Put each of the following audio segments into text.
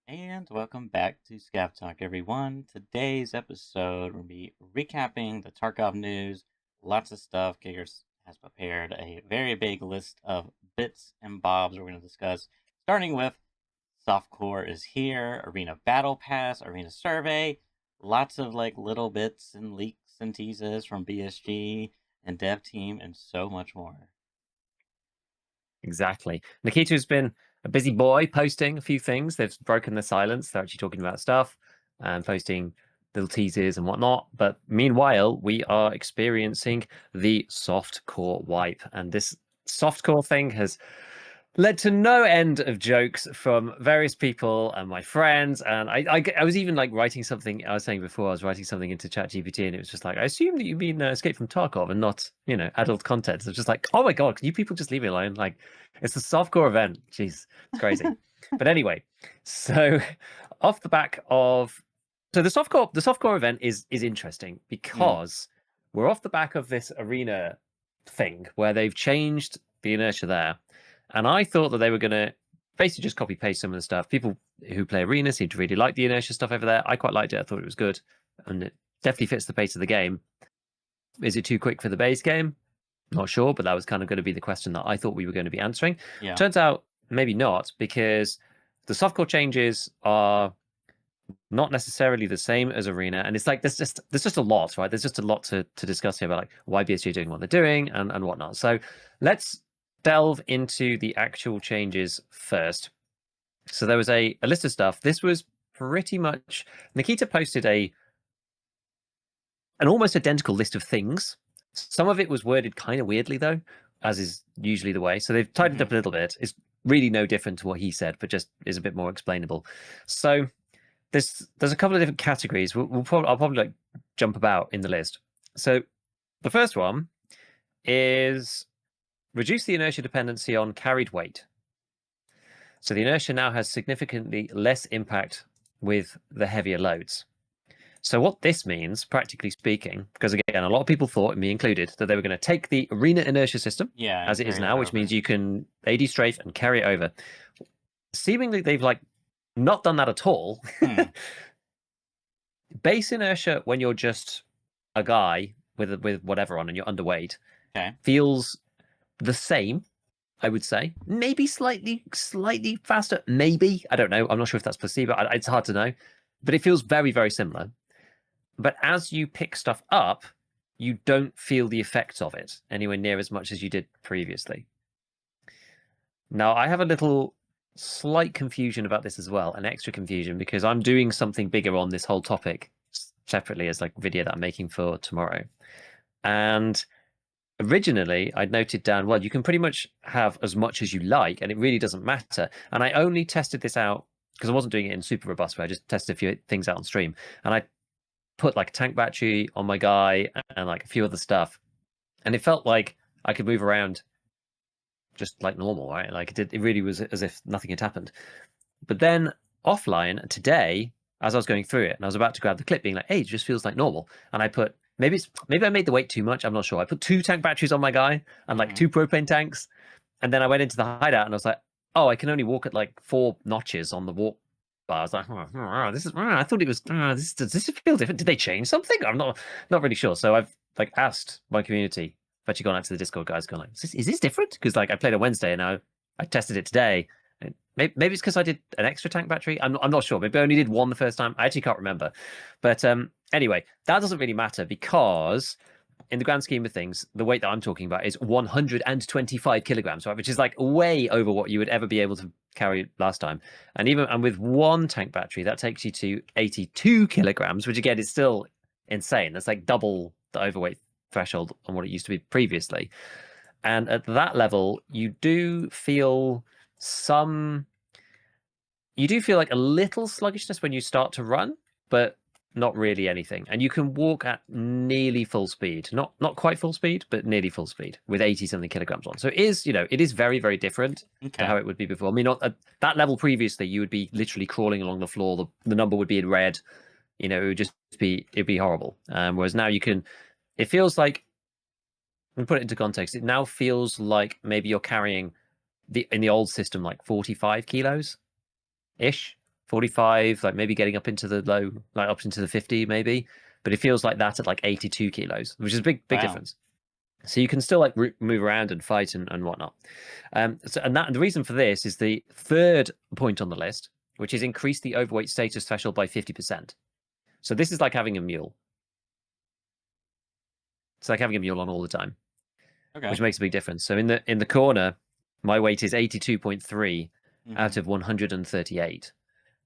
And welcome back to Scav Talk, everyone. Today's episode will be recapping the Tarkov news. Lots of stuff. Giggers has prepared a very big list of bits and bobs we're going to discuss, starting with SoftCore is here, Arena Battle Pass, Arena Survey, lots of little bits and leaks and teases from BSG and dev team, and so much more. Exactly. Nikita's been a busy boy posting a few things. They've broken the silence. They're actually talking about stuff and posting little teasers and whatnot. But meanwhile, we are experiencing the soft core wipe. And this soft core thing has led to no end of jokes from various people and my friends. And I was even writing something. I was saying before, I was writing something into ChatGPT, and it was just like, I assume that you mean Escape from Tarkov and not, adult content. So it's just like, oh my god, can you people just leave me alone? Like, it's the softcore event. Jeez, it's crazy. But anyway, so off the back of the softcore event is interesting because we're off the back of this arena thing where they've changed the inertia there. And I thought that they were going to basically just copy paste some of the stuff. People who play Arena seem to really like the inertia stuff over there. I quite liked it. I thought it was good. And it definitely fits the pace of the game. Is it too quick for the base game? Not sure, but that was kind of going to be the question that I thought we were going to be answering. Yeah. Turns out maybe not, because the softcore changes are not necessarily the same as Arena. And it's like there's just a lot, right? There's just a lot to discuss here about like why BSG are doing what they're doing and whatnot. So let's delve into the actual changes first. So there was a list of stuff. This was pretty much Nikita posted an almost identical list of things. Some of it was worded kind of weirdly though, as is usually the way. So they've tidied up a little bit. It's really no different to what he said, but just is a bit more explainable. So there's a couple of different categories. I'll probably jump about in the list. So the first one is reduce the inertia dependency on carried weight. So the inertia now has significantly less impact with the heavier loads. So what this means, practically speaking, because again, a lot of people thought, me included, that they were going to take the arena inertia system as it is now, which means you can AD strafe and carry it over. Seemingly, they've not done that at all. Base inertia, when you're just a guy with whatever on and you're underweight, feels the same, I would say. Maybe slightly faster. Maybe. I don't know. I'm not sure if that's placebo. It's hard to know. But it feels very, very similar. But as you pick stuff up, you don't feel the effects of it anywhere near as much as you did previously. Now, I have a little slight confusion about this as well, an extra confusion, because I'm doing something bigger on this whole topic separately as a video that I'm making for tomorrow. And originally, I'd noted down, well, you can pretty much have as much as you like, and it really doesn't matter. And I only tested this out because I wasn't doing it in super robust way. I just tested a few things out on stream. And I put a tank battery on my guy and a few other stuff. And it felt like I could move around just like normal, right? It really was as if nothing had happened. But then offline today, as I was going through it, and I was about to grab the clip, being like, hey, it just feels like normal. And I put, maybe I made the weight too much. I'm not sure. I put 2 tank batteries on my guy and 2 propane tanks. And then I went into the hideout and I was like, oh, I can only walk at 4 notches on the walk bar. I was like, I thought it was, does this feel different? Did they change something? I'm not really sure. So I've asked my community. I've actually gone out to the Discord guys, gone is this different? Because I played on Wednesday and I tested it today. Maybe it's because I did an extra tank battery. I'm not sure. Maybe I only did one the first time. I actually can't remember. But anyway, that doesn't really matter because in the grand scheme of things, the weight that I'm talking about is 125 kilograms, right? Which is way over what you would ever be able to carry last time. And with 1 tank battery, that takes you to 82 kilograms, which again is still insane. That's double the overweight threshold on what it used to be previously. And at that level, you do feel a little sluggishness when you start to run, but not really anything. And you can walk at nearly full speed, not quite full speed, but nearly full speed with 80 something kilograms on. So it is very, very different to how it would be before. I mean, at that level previously, you would be literally crawling along the floor. The number would be in red. It would just it'd be horrible. Whereas now it feels like, let me put it into context. It now feels like maybe you're carrying in the old system 45 kilos ish. 45, like maybe getting up into the low, like up into the 50 maybe. But it feels like that at like 82 kilos, which is a big Wow. difference. So you can still like move around and fight and whatnot. And the reason for this is the third point on the list, which is increase the overweight status threshold by 50%. So this is like having a mule. It's like having a mule on all the time, which makes a big difference. So in the corner, my weight is 82.3 out of 138.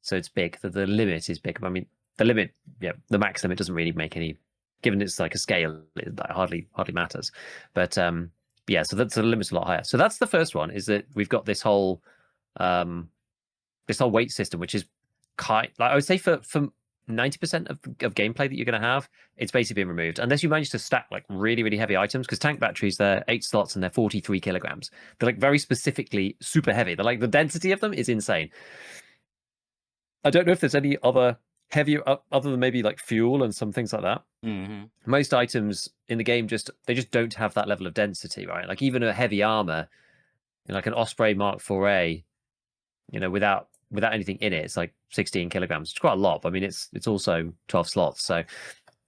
So it's big. The limit is big. I mean, the limit, yeah, the max limit doesn't really make any, given it's like a scale, it hardly matters. But yeah, so that's the limit's a lot higher. So that's the first one, is that we've got this whole weight system, which is like I would say for 90% of gameplay that you're going to have, it's basically been removed unless you manage to stack like really heavy items, because tank batteries, they're 8 slots and they're 43 kilograms. They're like very specifically super heavy. They're like, the density of them is insane. I don't know if there's any other heavier other than maybe like fuel and some things like that. Most items in the game they just don't have that level of density, right? Like even a heavy armor, like an Osprey Mark 4A, without anything in it, it's like 16 kilograms. It's quite a lot. But I mean, it's also 12 slots. So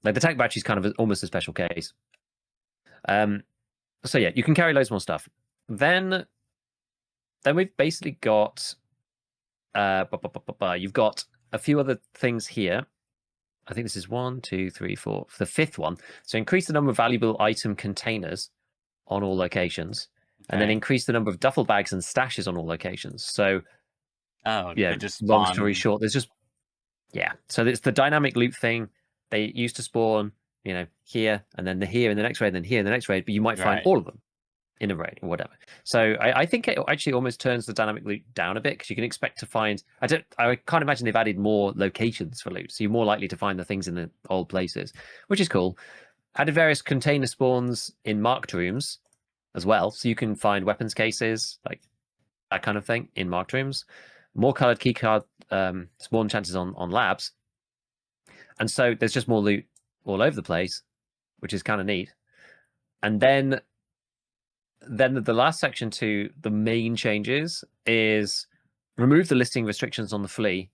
like the tank battery is kind of almost a special case. So yeah, you can carry loads more stuff. Then we've basically got you've got a few other things here. I think this is 1, 2, 3, 4. The fifth one. So increase the number of valuable item containers on all locations, and then increase the number of duffel bags and stashes on all locations. So, yeah, just long story short, there's just So it's the dynamic loop thing. They used to spawn, here, and then here in the next raid, and then here in the next raid, but you might find all of them in a raid or whatever. So I think it actually almost turns the dynamic loot down a bit, because you can expect to find. I can't imagine they've added more locations for loot, so you're more likely to find the things in the old places, which is cool. Added various container spawns in marked rooms as well, so you can find weapons cases, like that kind of thing, in marked rooms. More colored keycard spawn chances on labs, and so there's just more loot all over the place, which is kind of neat. And then the last section to the main changes is remove the listing restrictions on the flea,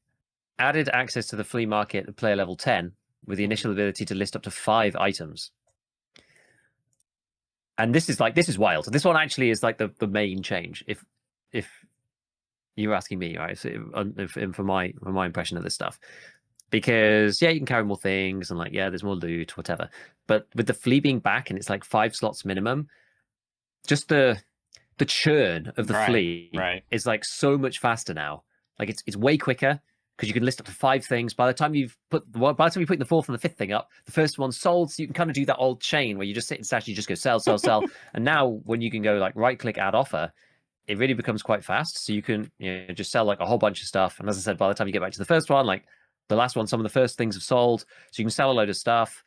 added access to the flea market at player level 10 with the initial ability to list up to 5 items. And this is wild. This one actually is like the main change, if you're asking me, right? For my impression of this stuff. Because you can carry more things, and like there's more loot, whatever. But with the flea being back and it's like 5 slots minimum, just the churn of the flea is like so much faster now. Like it's way quicker, because you can list up to 5 things. By the time you put the 4th and the 5th thing up, the first one's sold. So you can kind of do that old chain where you just sit in stash, you just go sell. And now when you can go like right click, add offer, it really becomes quite fast. So you can just sell like a whole bunch of stuff. And as I said, by the time you get back to the first one, like the last one, some of the first things have sold. So you can sell a load of stuff.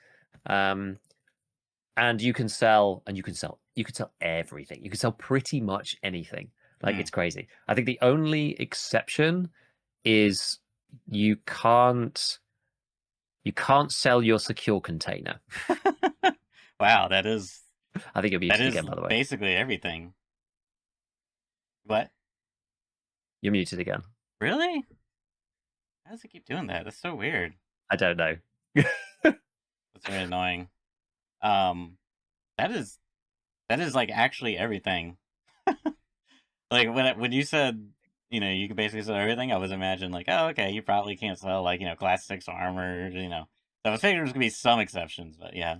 And you can sell everything. You can sell pretty much anything. Like it's crazy. I think the only exception is you can't sell your secure container. Wow, that is. I think you'll be muted again, by the way. Basically everything. What? You're muted again. Really? How does it keep doing that? That's so weird. I don't know. That's very annoying. That is like actually everything. Like when you said, you can basically sell everything, I was imagining like, oh, okay, you probably can't sell like, class 6 armor, So I was figuring there's gonna be some exceptions, but yeah.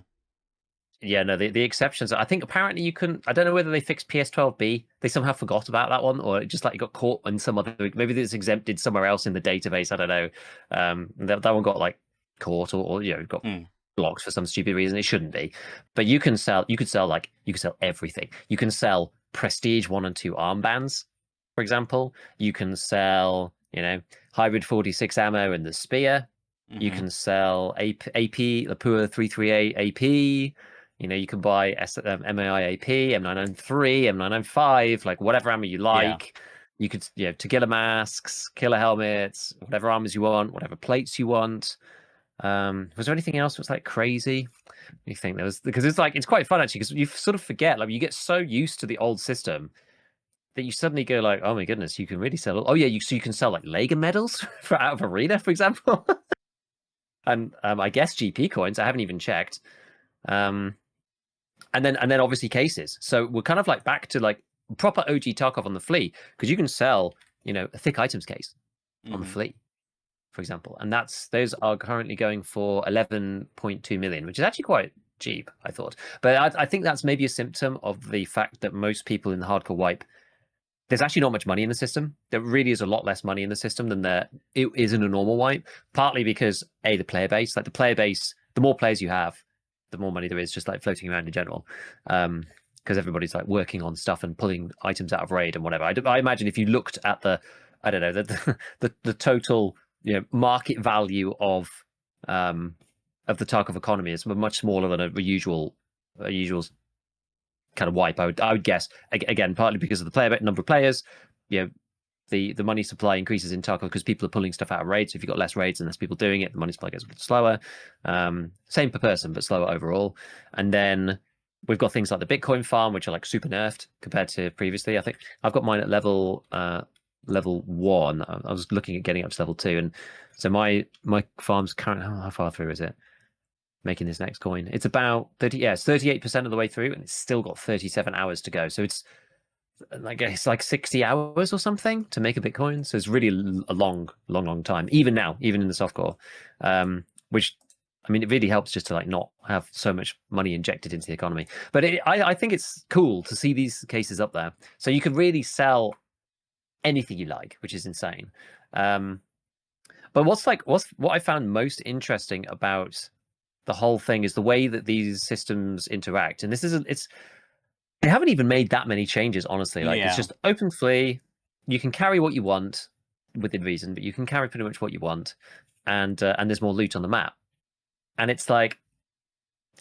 Yeah, no, the exceptions. I think apparently you couldn't. I don't know whether they fixed PS12B. They somehow forgot about that one, or it just like it got caught in some other. Maybe it's exempted somewhere else in the database. I don't know. That one got like caught, or got blocked for some stupid reason. It shouldn't be. But you can sell. You could sell everything. You can sell prestige 1 and 2 armbands, for example. You can sell hybrid 46 ammo and the spear. You can sell AP Lapua 338 AP. You can buy MAI AP, M993, M995, like whatever ammo you like. You could, tequila masks, killer helmets, whatever armors you want, whatever plates you want. Was there anything else that was like crazy? What do you think there was? Because it's quite fun actually, because you sort of forget, like you get so used to the old system that you suddenly go like, oh my goodness, you can really sell. Oh yeah, so you can sell like Lega medals for out of arena, for example, and I guess GP coins. I haven't even checked. Um, and then obviously cases. So we're kind of like back to like proper OG Tarkov on the flea, because you can sell, a thick items case on the flea, for example, and those are currently going for 11.2 million, which is actually quite cheap, I thought. But I think that's maybe a symptom of the fact that most people in the hardcore wipe, there's actually not much money in the system. There really is a lot less money in the system than there is in a normal wipe. Partly because the player base, the more players you have, the more money there is just like floating around in general. Because everybody's like working on stuff and pulling items out of raid and whatever. I imagine if you looked at I don't know, the total market value of the Tarkov economy is much smaller than a usual kind of wipe. I would guess, again, partly because of the number of players. The money supply increases in Tarkov because people are pulling stuff out of raids. So if you've got less raids and less people doing it, the money supply gets a bit slower. Same per person, but slower overall. And then we've got things like the Bitcoin farm, which are like super nerfed compared to previously. I think I've got mine at level 1. I was looking at getting up to level 2, and so my farm's currently, how far through is it? Making this next coin, it's about 38% of the way through, and it's still got 37 hours to go. So it's like 60 hours or something to make a Bitcoin. So it's really a long time, even now, even in the softcore, which, I mean, it really helps just to like not have so much money injected into the economy. But I think it's cool to see these cases up there, so you can really sell anything you like, which is insane. But what I found most interesting about the whole thing is the way that these systems interact. And they haven't even made that many changes, honestly. Like, it's just open flea. You can carry what you want within reason, but you can carry pretty much what you want, and there's more loot on the map. And it's like,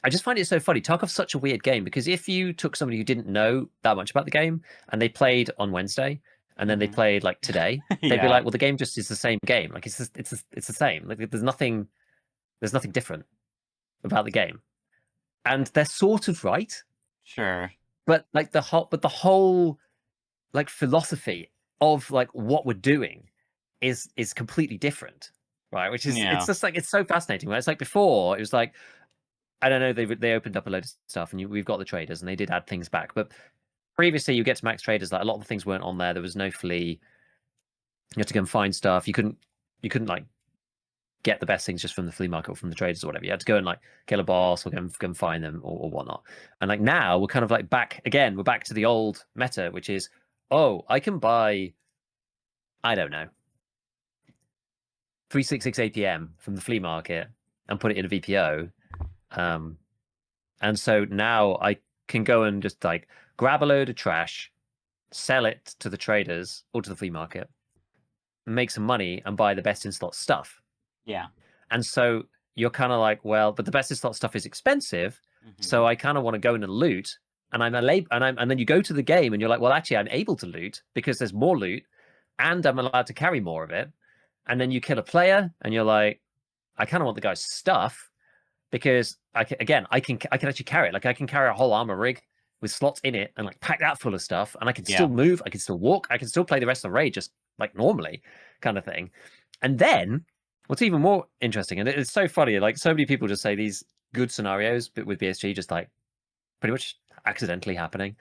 I just find it so funny. Tarkov's such a weird game, because if you took somebody who didn't know that much about the game and they played on Wednesday and then they played like today, they'd be like, well, the game just is the same game. Like, it's the same. Like, there's nothing different about the game. And they're sort of right. Sure. But like the whole like philosophy of like what we're doing is completely different, right? Which is, it's just like, it's so fascinating. Right? It's like before, it was like, I don't know, they opened up a load of stuff, and we've got the traders, and they did add things back. But previously, you get to max traders, like a lot of the things weren't on there. There was no flea. You had to go and find stuff. You couldn't like get the best things just from the flea market or from the traders or whatever. You had to go and like kill a boss or go and find them or whatnot. And like now we're kind of like back again. We're back to the old meta, which is, oh, I can buy, I don't know, 366 APM from the flea market and put it in a VPO. And so now I can go and just like grab a load of trash, sell it to the traders or to the flea market, make some money, and buy the best in slot stuff. Yeah. And so you're kind of like, well, but the best in slot stuff is expensive, so I kind of want to go in and loot. And and then you go to the game and you're like, well, actually, I'm able to loot because there's more loot, and I'm allowed to carry more of it. And then you kill a player, and you're like, I kind of want the guy's stuff because I can actually carry it. Like, I can carry a whole armor rig with slots in it and like pack that full of stuff, and I can still move, I can still walk, I can still play the rest of the raid just like normally, kind of thing. And then what's even more interesting, and it's so funny, like so many people just say these good scenarios with BSG just like pretty much accidentally happening.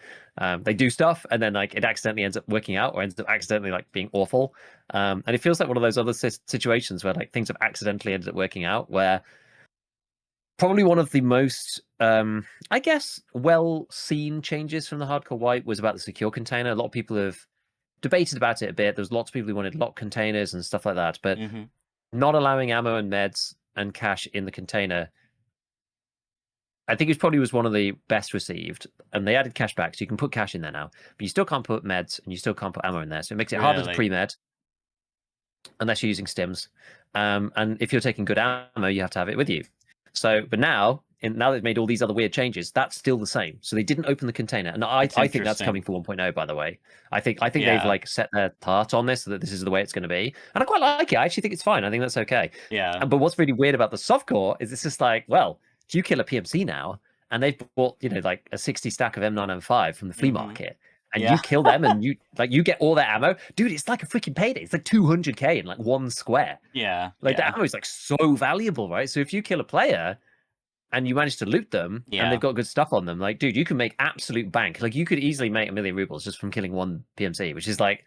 They do stuff and then like it accidentally ends up working out or ends up accidentally like being awful. And it feels like one of those other situations where like things have accidentally ended up working out, where probably one of the most, I guess, well-seen changes from the hardcore wipe was about the secure container. A lot of people have debated about it a bit. There's lots of people who wanted lock containers and stuff like that, but not allowing ammo and meds and cash in the container, I think it probably was one of the best received. And they added cash back, so you can put cash in there now, but you still can't put meds and you still can't put ammo in there. So it makes it harder to pre-med unless you're using stims. And if you're taking good ammo, you have to have it with you. So, but now they've made all these other weird changes, that's still the same. So they didn't open the container, and I think that's coming for 1.0. By the way, I think they've like set their heart on this, so that this is the way it's going to be, and I quite like it. I actually think it's fine. I think that's okay. Yeah. But what's really weird about the softcore is it's just like, well, you kill a PMC now, and they've bought like a 60 stack of M9M5 from the flea market, and Yeah. you kill them, and you get all their ammo, dude. It's like a freaking payday. It's like 200K in like one square. Yeah. Like the Yeah. ammo is like so valuable, right? So if you kill a player and you manage to loot them and they've Yeah. got good stuff on them, like, dude, you can make absolute bank. Like, you could easily make 1 million rubles just from killing one PMC, which is like,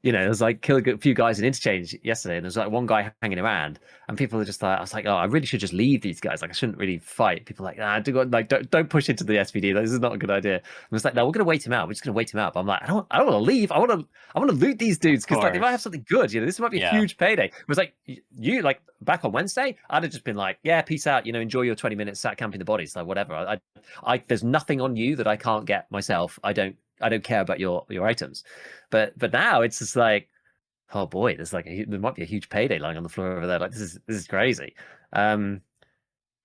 there's like killed a few guys in interchange yesterday, and there's like one guy hanging around, and people are just like, I was like, oh, I really should just leave these guys. Like, I shouldn't really fight. People are like, don't push into the SVD. Like, this is not a good idea. And it's like, no, we're gonna wait him out. We're just gonna wait him out. But I'm like, I don't want to leave. I want to loot these Of dudes because like they might have course. something good. This might be a Yeah. huge payday. It was like you like back on Wednesday, I'd have just been like, yeah, peace out. Enjoy your 20 minutes sat camping the bodies, like whatever. There's nothing on you that I can't get myself. I don't care about your items, but now it's just like, oh boy, there might be a huge payday lying on the floor over there. Like, this is crazy.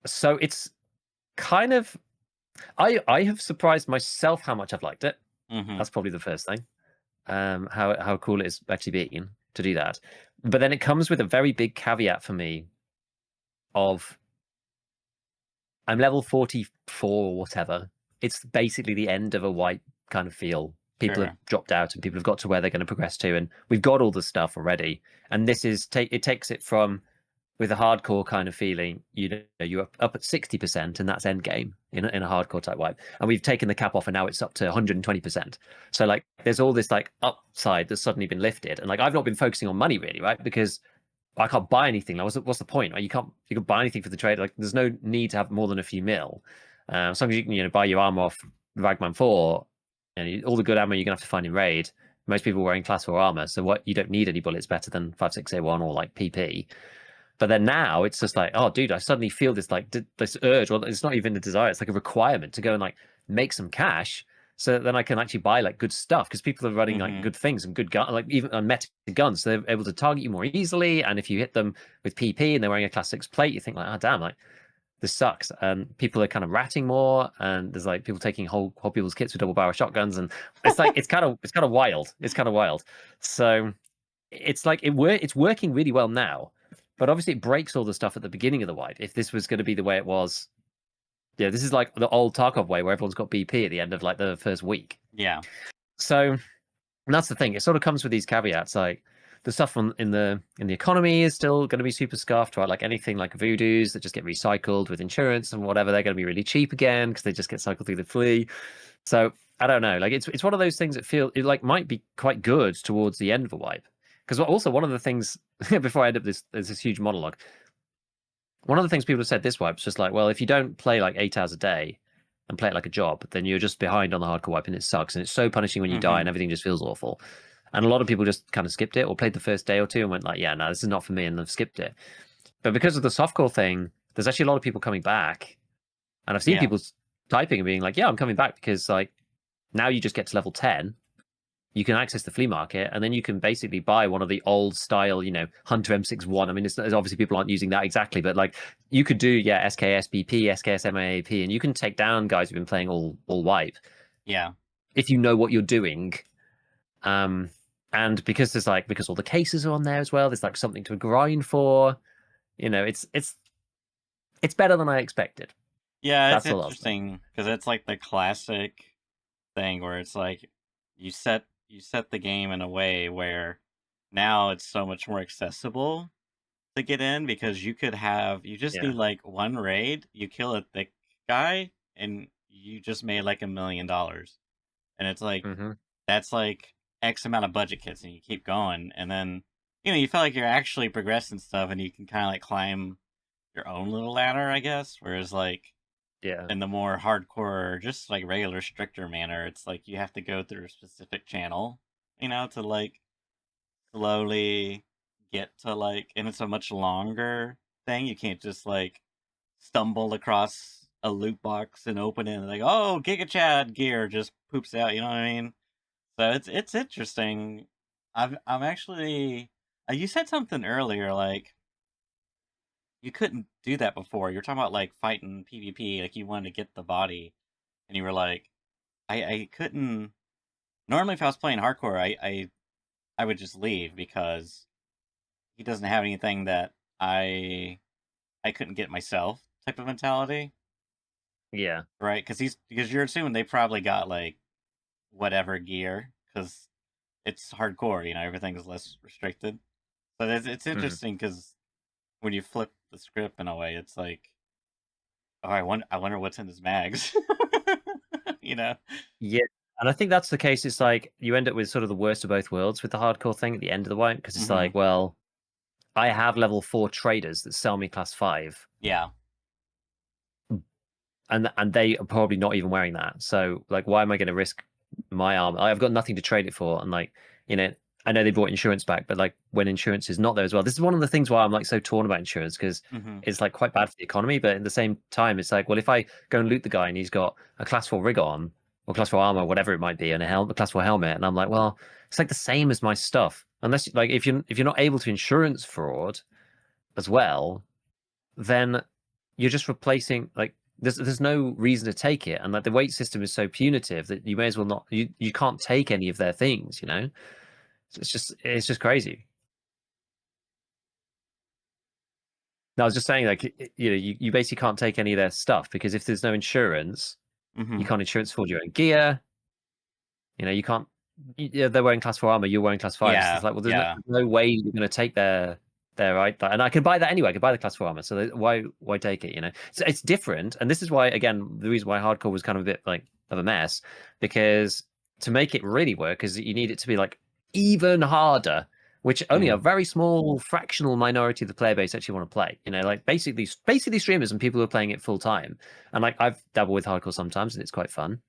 So it's kind of, I have surprised myself how much I've liked it. Mm-hmm. That's probably the first thing. How cool it is actually being to do that. But then it comes with a very big caveat for me of, I'm level 44 or whatever. It's basically the end of a wipe kind of feel. People have Sure. dropped out and people have got to where they're going to progress to, and we've got all the stuff already. And this is it takes it from, with a hardcore kind of feeling, you're up at 60%, and that's end game in a hardcore type wipe. And we've taken the cap off, and now it's up to 120%. So like, there's all this like upside that's suddenly been lifted, and like, I've not been focusing on money really, right? Because I can't buy anything. Like, what's the point? Right? You can buy anything for the trade. Like, there's no need to have more than a few mil. As long as you can buy your armor off Ragman 4, and all the good ammo you're gonna have to find in raid. Most people wearing class 4 armor, so what, you don't need any bullets better than 5.6A1 or like PP. But then now it's just like, oh, dude, I suddenly feel this like this urge. Well, it's not even a desire; it's like a requirement to go and like make some cash, so that then I can actually buy like good stuff, because people are running like Mm-hmm. good things and good gun, like even on meta guns, so they're able to target you more easily. And if you hit them with PP and they're wearing a class 6 plate, you think like, oh damn, like this sucks. And people are kind of ratting more, and there's like people taking whole people's kits with double barrel shotguns, and it's like it's kind of wild. It's kind of wild. So it's like it's working really well now, but obviously it breaks all the stuff at the beginning of the wipe. If this was going to be the way it was, this is like the old Tarkov way where everyone's got BP at the end of like the first week. Yeah. So that's the thing. It sort of comes with these caveats. Like, the stuff in the economy is still going to be super scuffed, right? Like anything like voodoos that just get recycled with insurance and whatever, they're going to be really cheap again because they just get cycled through the flea. So I don't know. Like, it's one of those things that it like might be quite good towards the end of a wipe. Because also one of the things before I end up this huge monologue, one of the things people have said this wipe is just like, well, if you don't play like 8 hours a day and play it like a job, then you're just behind on the hardcore wipe, and it sucks, and it's so punishing when you die, Mm-hmm. and everything just feels awful. And a lot of people just kind of skipped it or played the first day or two and went like, yeah, no, this is not for me, and they've skipped it. But because of the softcore thing, there's actually a lot of people coming back, and I've seen Yeah. people typing and being like, yeah, I'm coming back because like now you just get to level 10, you can access the flea market, and then you can basically buy one of the old style, Hunter M61. I mean, it's obviously people aren't using that exactly, but like, you could do, yeah, SKS BP, SKS MAAP, and you can take down guys who've been playing all wipe Yeah. if you know what you're doing. And because because all the cases are on there as well, there's like something to grind for. It's better than I expected. Yeah, it's That's all I'll say. interesting because it's like the classic thing where it's like you set the game in a way where now it's so much more accessible to get in because you just Yeah. need like one raid, you kill a thick guy, and you just made like $1 million. And it's like Hmm. that's like X amount of budget kits, and you keep going, and then you feel like you're actually progressing stuff, and you can kind of like climb your own little ladder, I guess. Whereas like Yeah. in the more hardcore, just like regular stricter manner, it's like you have to go through a specific channel, to like slowly get to like, and it's a much longer thing. You can't just like stumble across a loot box and open it and like, oh, Giga Chad gear just poops out. You know what I mean? So it's interesting. I'm actually. You said something earlier, like you couldn't do that before. You were talking about like fighting PvP, like you wanted to get the body, and you were like, I couldn't. Normally, if I was playing hardcore, I would just leave because he doesn't have anything that I couldn't get myself type of mentality, Yeah. right? Because you're assuming they probably got like whatever gear because it's hardcore. Everything is less restricted. So it's Mhm. interesting because when you flip the script in a way, it's like, oh, I wonder what's in his mags. you know? Yeah, and I think that's the case. It's like you end up with sort of the worst of both worlds with the hardcore thing at the end of the wipe because it's Mm-hmm. like, well, I have level 4 traders that sell me class 5, Yeah. and they are probably not even wearing that. So like, why am I going to risk my armor? I've got nothing to trade it for, and like, you know, I know they brought insurance back, but like when insurance is not there as well, this is one of the things why I'm like so torn about insurance because Mm-hmm. it's like quite bad for the economy, but at the same time, it's like, well, if I go and loot the guy and he's got a class 4 rig on or class 4 armor, whatever it might be, and a class 4 helmet, and I'm like, well, it's like the same as my stuff, unless like if you're not able to insurance fraud as well, then you're just replacing like there's no reason to take it, and like the weight system is so punitive that you may as well not you can't take any of their things, you know. So it's just crazy. No, I was just saying like you basically can't take any of their stuff because if there's no insurance, Mm-hmm. you can't insurance for your own gear. You can't. Yeah, they're wearing class 4 armor. You're wearing class 5. So Yeah. it's like, well, there's Yeah. no way you're going to take their right. And I could buy that anyway. I could buy the class 4 armor. So why take it? So it's different. And this is why, again, the reason why hardcore was kind of a bit like of a mess, because to make it really work is that you need it to be like even harder, which only Mm-hmm. a very small fractional minority of the player base actually want to play. Like basically streamers and people who are playing it full time. And like I've dabbled with hardcore sometimes, and it's quite fun.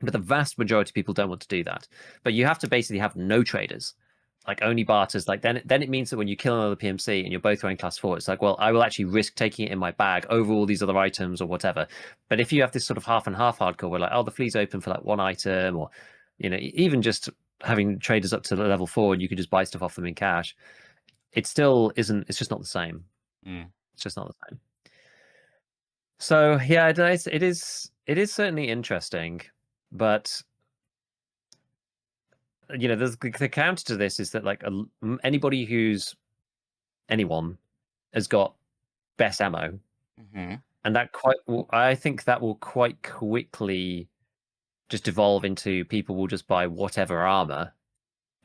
But the vast majority of people don't want to do that. But you have to basically have no traders, like only barters. Like then it means that when you kill another PMC and you're both wearing class 4, it's like, well, I will actually risk taking it in my bag over all these other items or whatever. But if you have this sort of half and half hardcore where like, oh, the flea's open for like one item, or even just having traders up to level 4 and you can just buy stuff off them in cash, it still isn't. It's just not the same. Mm. It's just not the same. So yeah, it is certainly interesting, but there's the counter to this is that like anybody who's anyone has got best ammo, Mm-hmm. and I think that will quite quickly just evolve into people will just buy whatever armor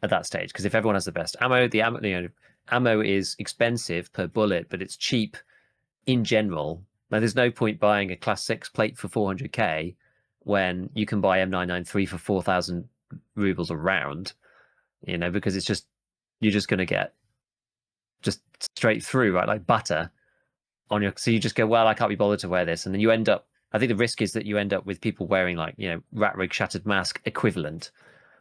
at that stage because if everyone has the best ammo, the ammo ammo is expensive per bullet, but it's cheap in general. Now, there's no point buying a class 6 plate for 400k when you can buy M993 for 4,000 rubles a round, because you're just going to get just straight through, right? Like butter on your. So you just go, well, I can't be bothered to wear this. And then you end up, I think the risk is that you end up with people wearing like, rat rig shattered mask equivalent,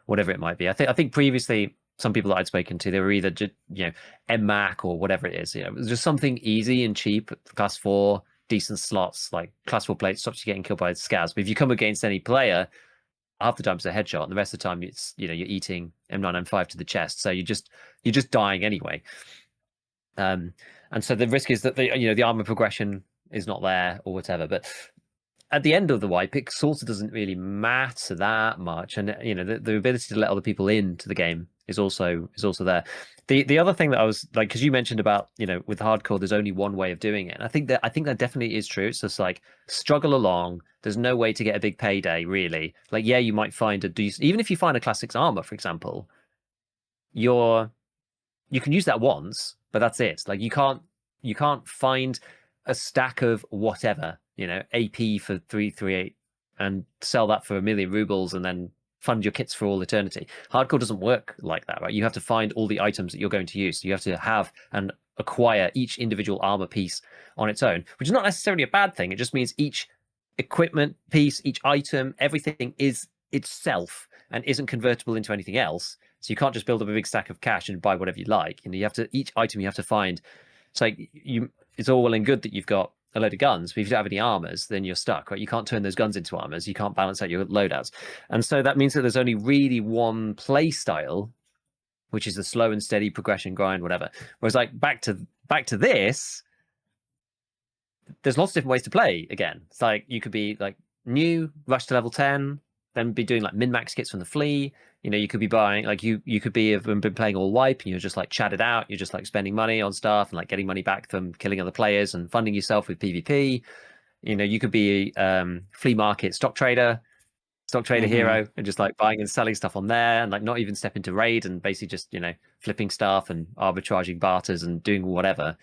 whatever it might be. I think previously, some people that I'd spoken to, they were either just, MMAC or whatever it is. It was just something easy and cheap, class 4, decent slots, like class 4 plates, stops you getting killed by scavs. But if you come against any player, half the time it's a headshot, and the rest of the time it's you're eating M995 to the chest, so you're just dying anyway. And so the risk is that the armor progression is not there or whatever. But at the end of the wipe, it sort of doesn't really matter that much, and the ability to let other people into the game is also there. The other thing that I was like, because you mentioned about with hardcore, there's only one way of doing it, and I think that definitely is true. It's just like struggle along. There's no way to get a big payday really. Like yeah, you might find a decent, even if you find a classics armor, for example, you're you can use that once, but that's it. Like you can't find a stack of whatever, AP for 338 and sell that for 1,000,000 rubles and then fund your kits for all eternity. Hardcore doesn't work like that, right? You have to find all the items that you're going to use. So you have to have and acquire each individual armor piece on its own, which is not necessarily a bad thing. It just means each equipment piece, each item, everything is itself and isn't convertible into anything else. So you can't just build up a big stack of cash and buy whatever you like. You have to each item you have to find. It's like it's all well and good that you've got a load of guns, but if you don't have any armors, then you're stuck, right? You can't turn those guns into armors. You can't balance out your loadouts, and so that means that there's only really one play style, which is the slow and steady progression grind, whatever. Whereas like back to this, there's lots of different ways to play again. It's like you could be like new, rush to level 10, then be doing like min-max kits from the flea. You could be buying like you could be have been playing all wipe and you're just like chatted out, you're just like spending money on stuff and like getting money back from killing other players and funding yourself with PvP. You could be flea market stock trader. Stock Trader Hero, and just like buying and selling stuff on there, and like not even stepping to raid, and basically just flipping stuff and arbitraging barters and doing whatever.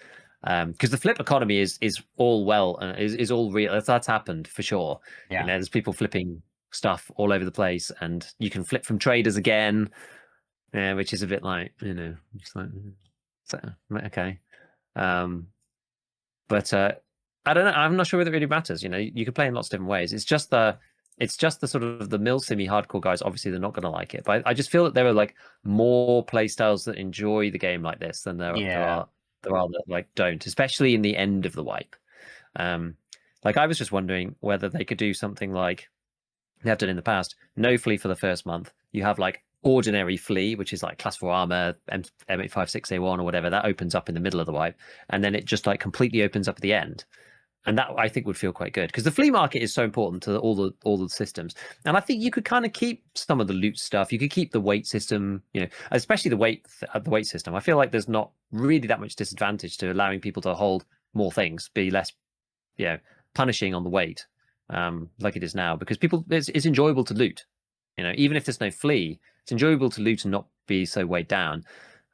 Because the flip economy is all well, is all real. That's happened for sure. Yeah. There's people flipping stuff all over the place, and you can flip from traders again, which is a bit like just like okay. But I don't know. I'm not sure whether it really matters. You can play in lots of different ways. It's just the sort of the mill simmy hardcore guys. Obviously, they're not going to like it. But I just feel that there are like more play styles that enjoy the game like this than there are that like don't, especially in the end of the wipe. Like I was just wondering whether they could do something like they have done in the past. No flea for the first month. You have like ordinary flea, which is like class 4 armor, M856A1 or whatever. That opens up in the middle of the wipe, and then it just like completely opens up at the end. And that I think would feel quite good because the flea market is so important to all the systems. And I think you could kind of keep some of the loot stuff. You could keep the weight system, especially the weight system. I feel like there's not really that much disadvantage to allowing people to hold more things, be less, punishing on the weight, like it is now, because it's enjoyable to loot. Even if there's no flea, it's enjoyable to loot and not be so weighed down.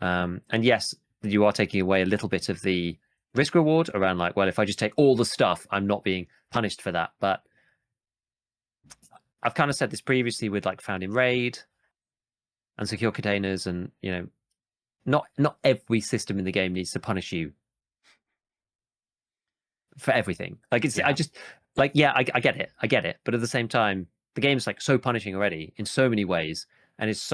And yes, you are taking away a little bit of the risk reward around like, well, if I just take all the stuff, I'm not being punished for that. But I've kind of said this previously with like found in raid and secure containers, and not every system in the game needs to punish you for everything. Like I just like, I get it, but at the same time, the game's like so punishing already in so many ways, and it's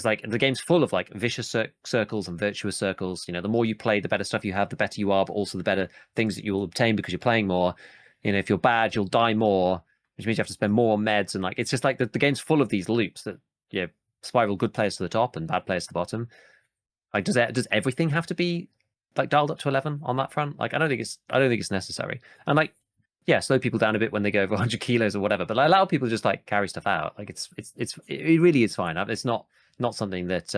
like the game's full of like vicious circles and virtuous circles. The more you play, the better stuff you have, the better you are, but also the better things that you will obtain because you're playing more. If you're bad, you'll die more, which means you have to spend more on meds, and like it's just like the game's full of these loops that spiral good players to the top and bad players to the bottom. Like does everything have to be like dialed up to 11 on that front? Like I don't think it's necessary. And like slow people down a bit when they go over 100 kilos or whatever, but like, allow people to just like carry stuff out. Like it really is fine. It's not something that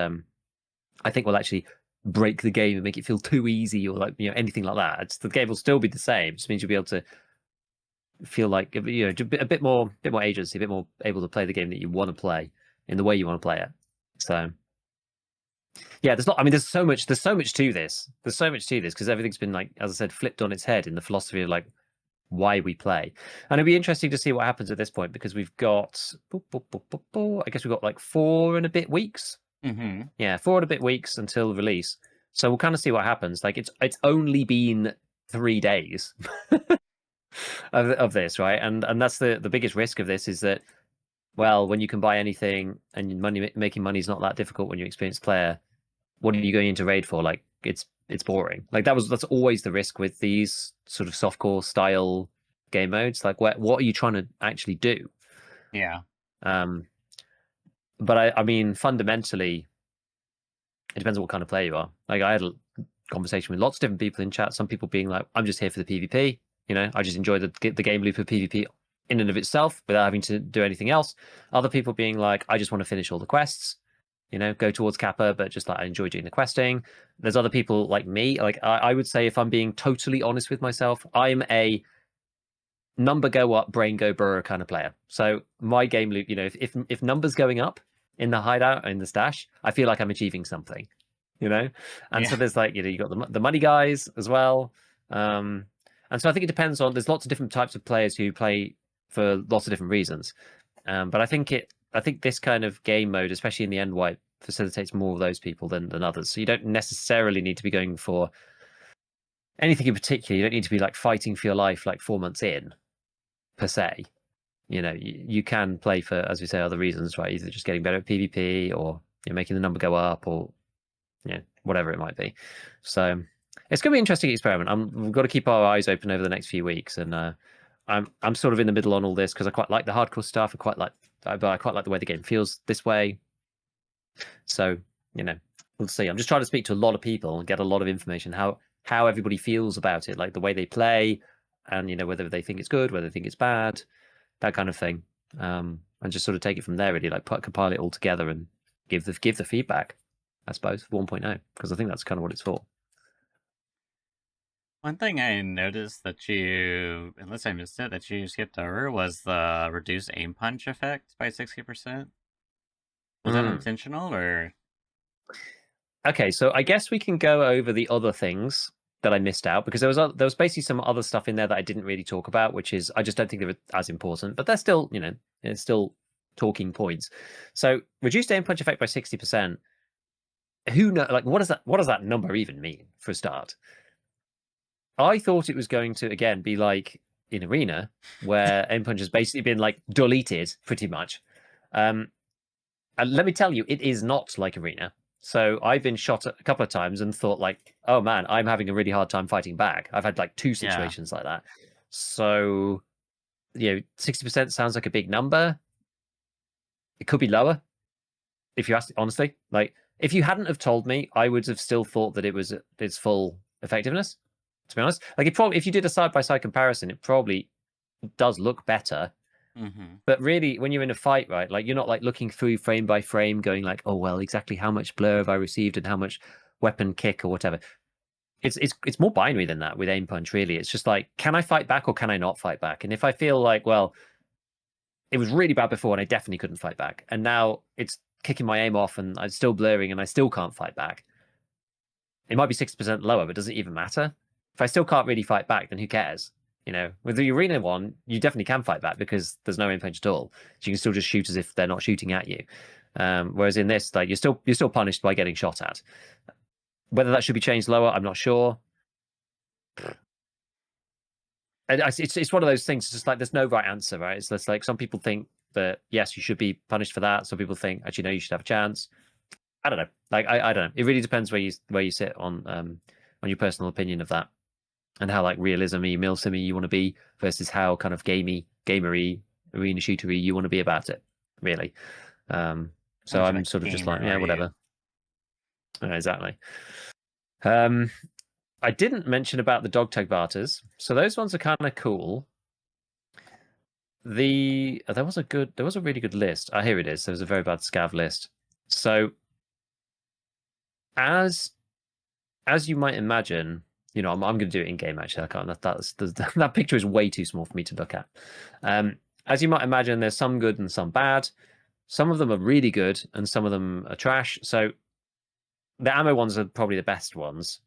I think will actually break the game and make it feel too easy or like anything like that. The game will still be the same. It just means you'll be able to feel like a bit more agency, a bit more able to play the game that you want to play in the way you want to play it. So yeah, there's so much to this. There's so much to this because everything's been like, as I said, flipped on its head in the philosophy of like why we play. And it'll be interesting to see what happens at this point because we've got I guess we've got like 4 and a bit weeks. Yeah, 4 and a bit weeks until release. So we'll kind of see what happens. Like it's only been 3 days of this, right? And that's the biggest risk of this is that, well, when you can buy anything and making money is not that difficult when you're an experienced player, what are you going into raid for? Like it's boring. Like that's always the risk with these sort of softcore style game modes. Like what are you trying to actually do? Yeah. But I mean, fundamentally, it depends on what kind of player you are. Like I had a conversation with lots of different people in chat. Some people being like, "I'm just here for the PvP. I just enjoy the game loop of PvP in and of itself without having to do anything else." Other people being like, "I just want to finish all the quests. Go towards Kappa, but just like I enjoy doing the questing." There's other people like me. Like I would say, if I'm being totally honest with myself, I'm a number go up, brain go burr kind of player. So my game loop, if numbers going up in the hideout in the stash, I feel like I'm achieving something, And so there's like you got the money guys as well, and so I think it depends on. There's lots of different types of players who play for lots of different reasons, but I think this kind of game mode, especially in the end wipe, facilitates more of those people than others. So you don't necessarily need to be going for anything in particular. You don't need to be like fighting for your life like 4 months in, per se. You can play for, as we say, other reasons, right? Either just getting better at PvP or making the number go up or whatever it might be. So it's going to be an interesting experiment. We've got to keep our eyes open over the next few weeks, and I'm sort of in the middle on all this because I quite like the hardcore stuff. I quite like the way the game feels this way. So we'll see. I'm just trying to speak to a lot of people and get a lot of information how everybody feels about it, like the way they play, and whether they think it's good, whether they think it's bad, that kind of thing. And just sort of take it from there, really, like compile it all together and give the feedback, I suppose, 1.0, because I think that's kind of what it's for. One thing I noticed that you, unless I missed it, that you skipped over was the reduced aim punch effect by 60%. Was that Mm. intentional or? Okay, so I guess we can go over the other things that I missed out because there was basically some other stuff in there that I didn't really talk about, which is I just don't think they're as important, but they're still, it's still talking points. So reduced aim punch effect by 60%. Who know like what does that number even mean for a start? I thought it was going to again be like in Arena, where aim punch has basically been like deleted pretty much. Um, and let me tell you, it is not like Arena. So I've been shot a couple of times and thought like, oh man, I'm having a really hard time fighting back. I've had like two Yeah. situations like that. So 60% sounds like a big number. It could be lower if you ask honestly. Like if you hadn't have told me, I would have still thought that it was its full effectiveness. To be honest, like it probably if you did a side by side comparison, it probably does look better. Mm-hmm. But really, when you're in a fight, right, like you're not like looking through frame by frame, going like, oh well, exactly how much blur have I received and how much weapon kick or whatever. It's more binary than that with aim punch. Really, it's just like, can I fight back or can I not fight back? And if I feel like, well, it was really bad before and I definitely couldn't fight back, and now it's kicking my aim off and I'm still blurring and I still can't fight back. It might be 60% lower, but does it even matter? If I still can't really fight back, then who cares? With the arena one, you definitely can fight back because there's no aim punch at all. So you can still just shoot as if they're not shooting at you. Whereas in this, like you're still punished by getting shot at. Whether that should be changed lower, I'm not sure. It's one of those things. It's just like there's no right answer, right? It's just like some people think that yes, you should be punished for that. Some people think actually no, you should have a chance. I don't know. Like I don't know. It really depends where you sit on your personal opinion of that and how like realism-y, milsim-y you want to be versus how kind of gamery, arena shootery you want to be about it, really. So Sounds I'm like sort of just like, gamer yeah, are you? whatever. Exactly. Um, I didn't mention about the dog tag barters, so those ones are kind of cool. There was a really good list. Here it is. There was a very bad scav list. So as you might imagine, I'm going to do it in game actually. I can't. That picture is way too small for me to look at. As you might imagine, there's some good and some bad. Some of them are really good, and some of them are trash. So the ammo ones are probably the best ones,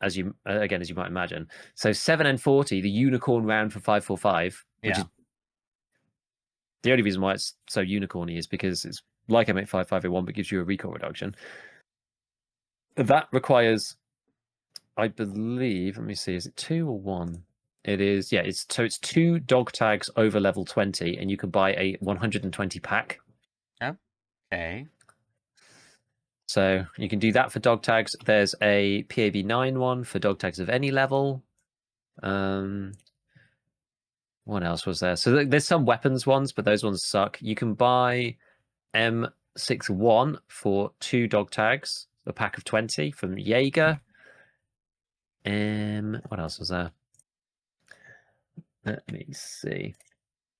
as you might imagine. So 7N40, the unicorn round for 545, which is the only reason why it's so unicorny is because it's like M855A1, but gives you a recoil reduction. That requires, I believe, let me see, is it 2 or 1? It is, yeah, it's 2 dog tags over level 20, and you can buy a 120 pack. Okay. So you can do that for dog tags. There's a PAB9 one for dog tags of any level. What else was there? So there's some weapons ones, but those ones suck. You can buy M61 for 2 dog tags, a pack of 20 from Jaeger. What else was there? Let me see. I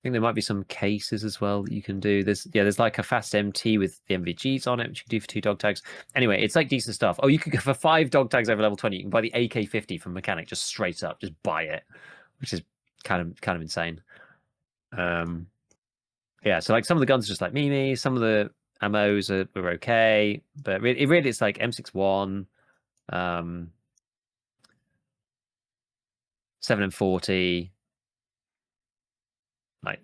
think there might be some cases as well that you can do. There's like a fast MT with the MVGs on it, which you can do for 2 dog tags. Anyway, it's like decent stuff. Oh, you could go for 5 dog tags over level 20. You can buy the AK-50 from Mechanic just straight up, just buy it, which is kind of insane. Yeah, so like some of the guns are just like Mimi, some of the ammos are okay, but really it's like M61, 7 and 40. Like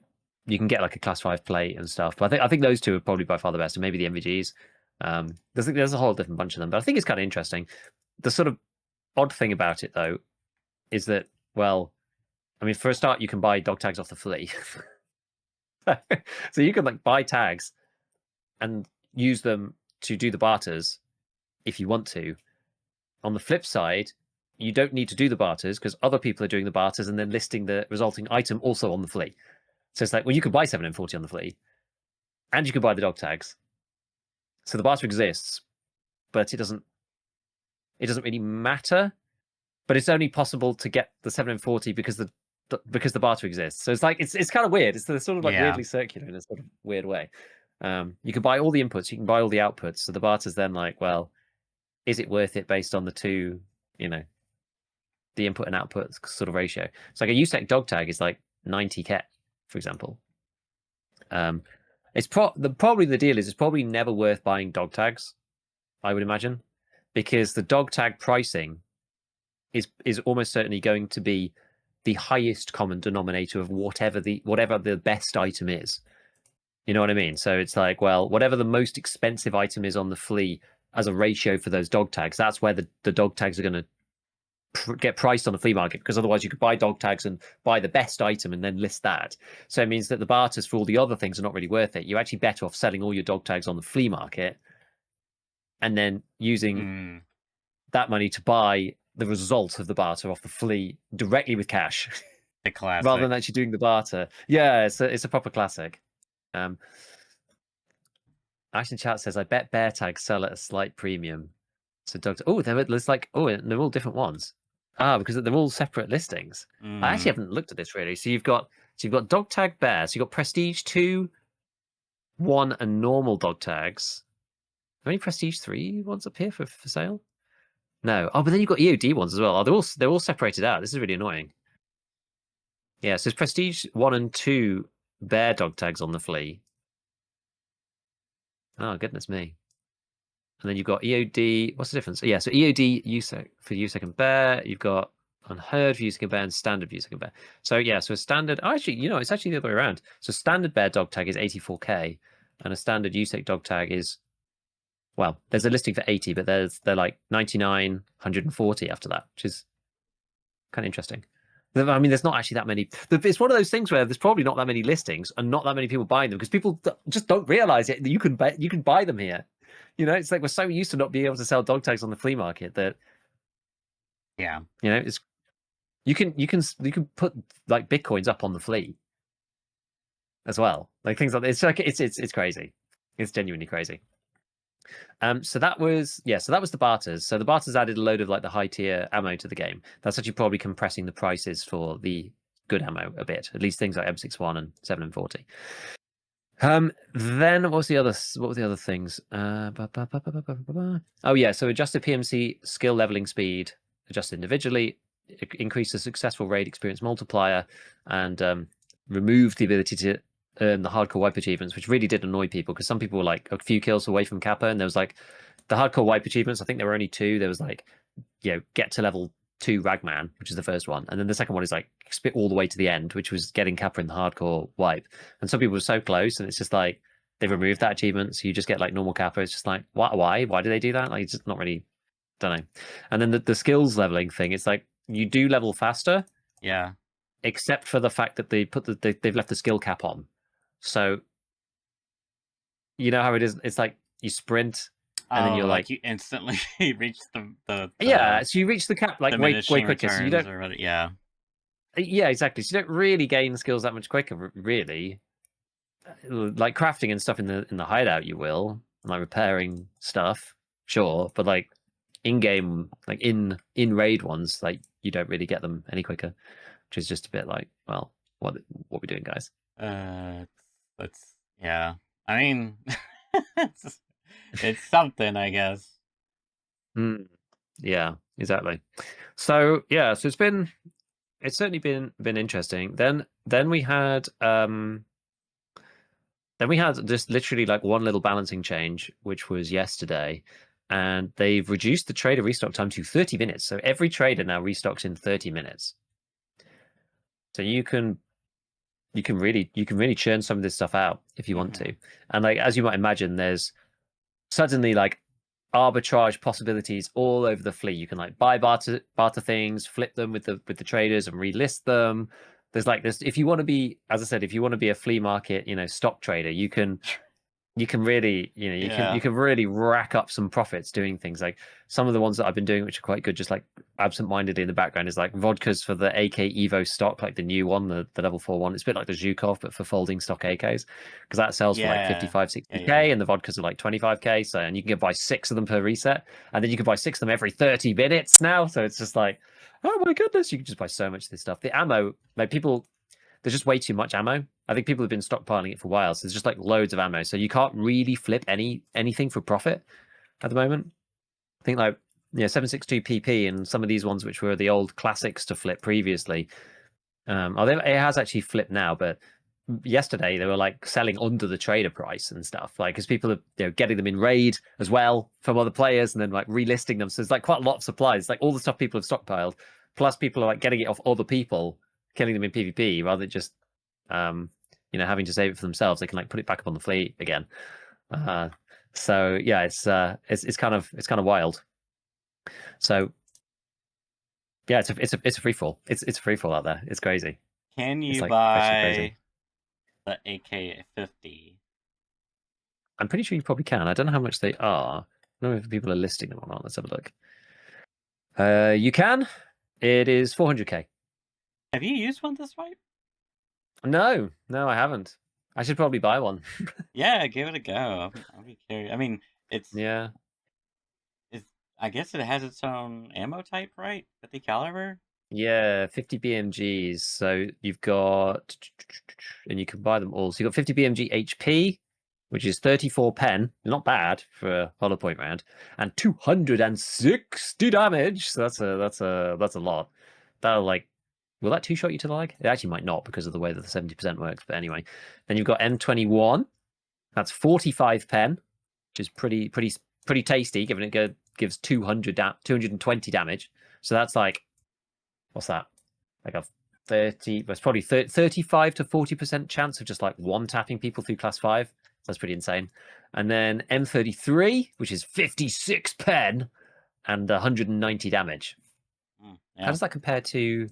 you can get like a class 5 plate and stuff, but I think those two are probably by far the best, and maybe the MVGs. There's a whole different bunch of them, but I think it's kind of interesting. The sort of odd thing about it though is that, well, I mean, for a start, you can buy dog tags off the flea. So you can like buy tags and use them to do the barters if you want to. On the flip side, you don't need to do the barters because other people are doing the barters and then listing the resulting item also on the flea. So it's like, well, you can buy 7 and 40 on the flea, and you can buy the dog tags. So the barter exists, but it doesn't really matter. But it's only possible to get the 7 and 40 because the barter exists. So it's like it's kind of weird. It's sort of like Yeah. weirdly circular in a sort of weird way. You can buy all the inputs, you can buy all the outputs. So the barter's then like, well, is it worth it based on the two, the input and output sort of ratio. It's like a USEC dog tag is like 90k, for example. It's probably the deal is it's probably never worth buying dog tags, I would imagine, because the dog tag pricing is almost certainly going to be the highest common denominator of whatever the best item is. You know what I mean? So it's like, well, whatever the most expensive item is on the flea as a ratio for those dog tags, that's where the dog tags are going to get priced on the flea market, because otherwise you could buy dog tags and buy the best item and then list that. So it means that the barters for all the other things are not really worth it. You're actually better off selling all your dog tags on the flea market and then using that money to buy the result of the barter off the flea directly with cash. The classic. Rather than actually doing the barter. Yeah, it's a proper classic. Ashton Chat says, I bet bear tags sell at a slight premium. So dogs. Oh, there's like, oh, they're all different ones. Because they're all separate listings. I actually haven't looked at this really. So you've got dog tag bear. So you've got prestige 2, 1, and normal dog tags. Are there any prestige 3 ones up here for sale? No. Oh, but then you've got EOD ones as well. Oh, they're all separated out. This is really annoying. Yeah, so it's prestige 1 and 2 bear dog tags on the flea. Oh, goodness me. And then you've got EOD. What's the difference? Yeah, so EOD USEC for USEC and bear. You've got unheard for USEC and bear and standard for USEC and bear. So yeah, so a standard. Oh, actually, it's actually the other way around. So standard bear dog tag is 84k, and a standard USEC dog tag is, well, there's a listing for 80, but they're like 99, 140 after that, which is kind of interesting. I mean, there's not actually that many. It's one of those things where there's probably not that many listings and not that many people buying them because people just don't realize it. You can buy them here. It's like we're so used to not being able to sell dog tags on the flea market that, yeah, it's you can put like bitcoins up on the flea as well, like things like that. It's like it's crazy. It's genuinely crazy. So that was the barters. So the barters added a load of like the high tier ammo to the game. That's actually probably compressing the prices for the good ammo a bit, at least things like M61 and 740. Then what were the other things? Oh yeah, so adjusted PMC skill leveling speed, adjusted individually, increased the successful raid experience multiplier, and removed the ability to earn the hardcore wipe achievements, which really did annoy people because some people were like a few kills away from Kappa, and there was like the hardcore wipe achievements. I think there were only 2. There was like, get to level 2 Ragman, which is the first one, and then the second one is like spit all the way to the end, which was getting Kappa in the hardcore wipe. And some people were so close, and it's just like they removed that achievement, so you just get like normal Kappa. It's just like why do they do that? Like, it's just not really, don't know. And then the skills leveling thing, it's like you do level faster, yeah, except for the fact that they've left the skill cap on. So you know how it is. It's like you sprint, and then you're like you instantly reach the yeah. So you reach the cap like way quicker. So you don't. Yeah. Yeah, exactly. So you don't really gain skills that much quicker, really. Like crafting and stuff in the hideout, you will, like repairing stuff, sure, but like in game, like in raid ones, like you don't really get them any quicker, which is just a bit like, well, what we doing, guys? That's yeah. I mean, it's something, I guess. Yeah, exactly. So yeah, so it's certainly been interesting. Then we had just literally like one little balancing change, which was yesterday, and they've reduced the trader restock time to 30 minutes. So every trader now restocks in 30 minutes. So you can really churn some of this stuff out if you want to. And like as you might imagine, there's suddenly like arbitrage possibilities all over the flea. You can like buy barter things, flip them with the traders and relist them. There's if you want to be, as I said, if you want to be a flea market, stock trader, you can really, you can really rack up some profits doing things. Like some of the ones that I've been doing, which are quite good, just like absent-mindedly in the background, is like vodkas for the AK Evo stock, like the new one, the level 4 one. It's a bit like the Zhukov, but for folding stock AKs, because that sells for like 55, 60k, and the vodkas are like 25k. So, and you can buy 6 of them per reset, and then you can buy 6 of them every 30 minutes now. So it's just like, oh my goodness, you can just buy so much of this stuff. The ammo, like there's just way too much ammo. I think people have been stockpiling it for a while, so there's just like loads of ammo. So you can't really flip anything for profit at the moment. I think like 762 PP, and some of these ones which were the old classics to flip previously. Although it has actually flipped now, but yesterday they were like selling under the trader price and stuff, like because people are getting them in raid as well from other players and then like relisting them. So it's like quite a lot of supplies, like all the stuff people have stockpiled, plus people are like getting it off other people, killing them in PvP rather than just having to save it for themselves. They can like put it back up on the fleet again. So yeah, it's kind of wild. So yeah, it's a free fall. It's a free fall out there. It's crazy. Can It's you like actually crazy. buy the AK-50? I'm pretty sure you probably can. I don't know how much they are. I don't know if people are listing them or not. Let's have a look. You can. It is 400k. Have you used one this wipe? No, I haven't. I should probably buy one. Yeah, give it a go. I'll be curious. I mean, Yeah. I guess it has its own ammo type, right? 50 caliber? Yeah, 50 BMGs. So you've got, and you can buy them all. So you've got 50 BMG HP, which is 34 pen. Not bad for a hollow point round, and 260 damage. So that's a lot. That'll like, will that two shot you to the leg? It actually might not because of the way that the 70% works. But anyway, then you've got M21. That's 45 pen, which is pretty tasty, given it gives 220 damage. So that's like, what's that? Like a 30, but it's probably 35 to 40% chance of just like one tapping people through class 5. That's pretty insane. And then M33, which is 56 pen and 190 damage. Yeah. How does that compare to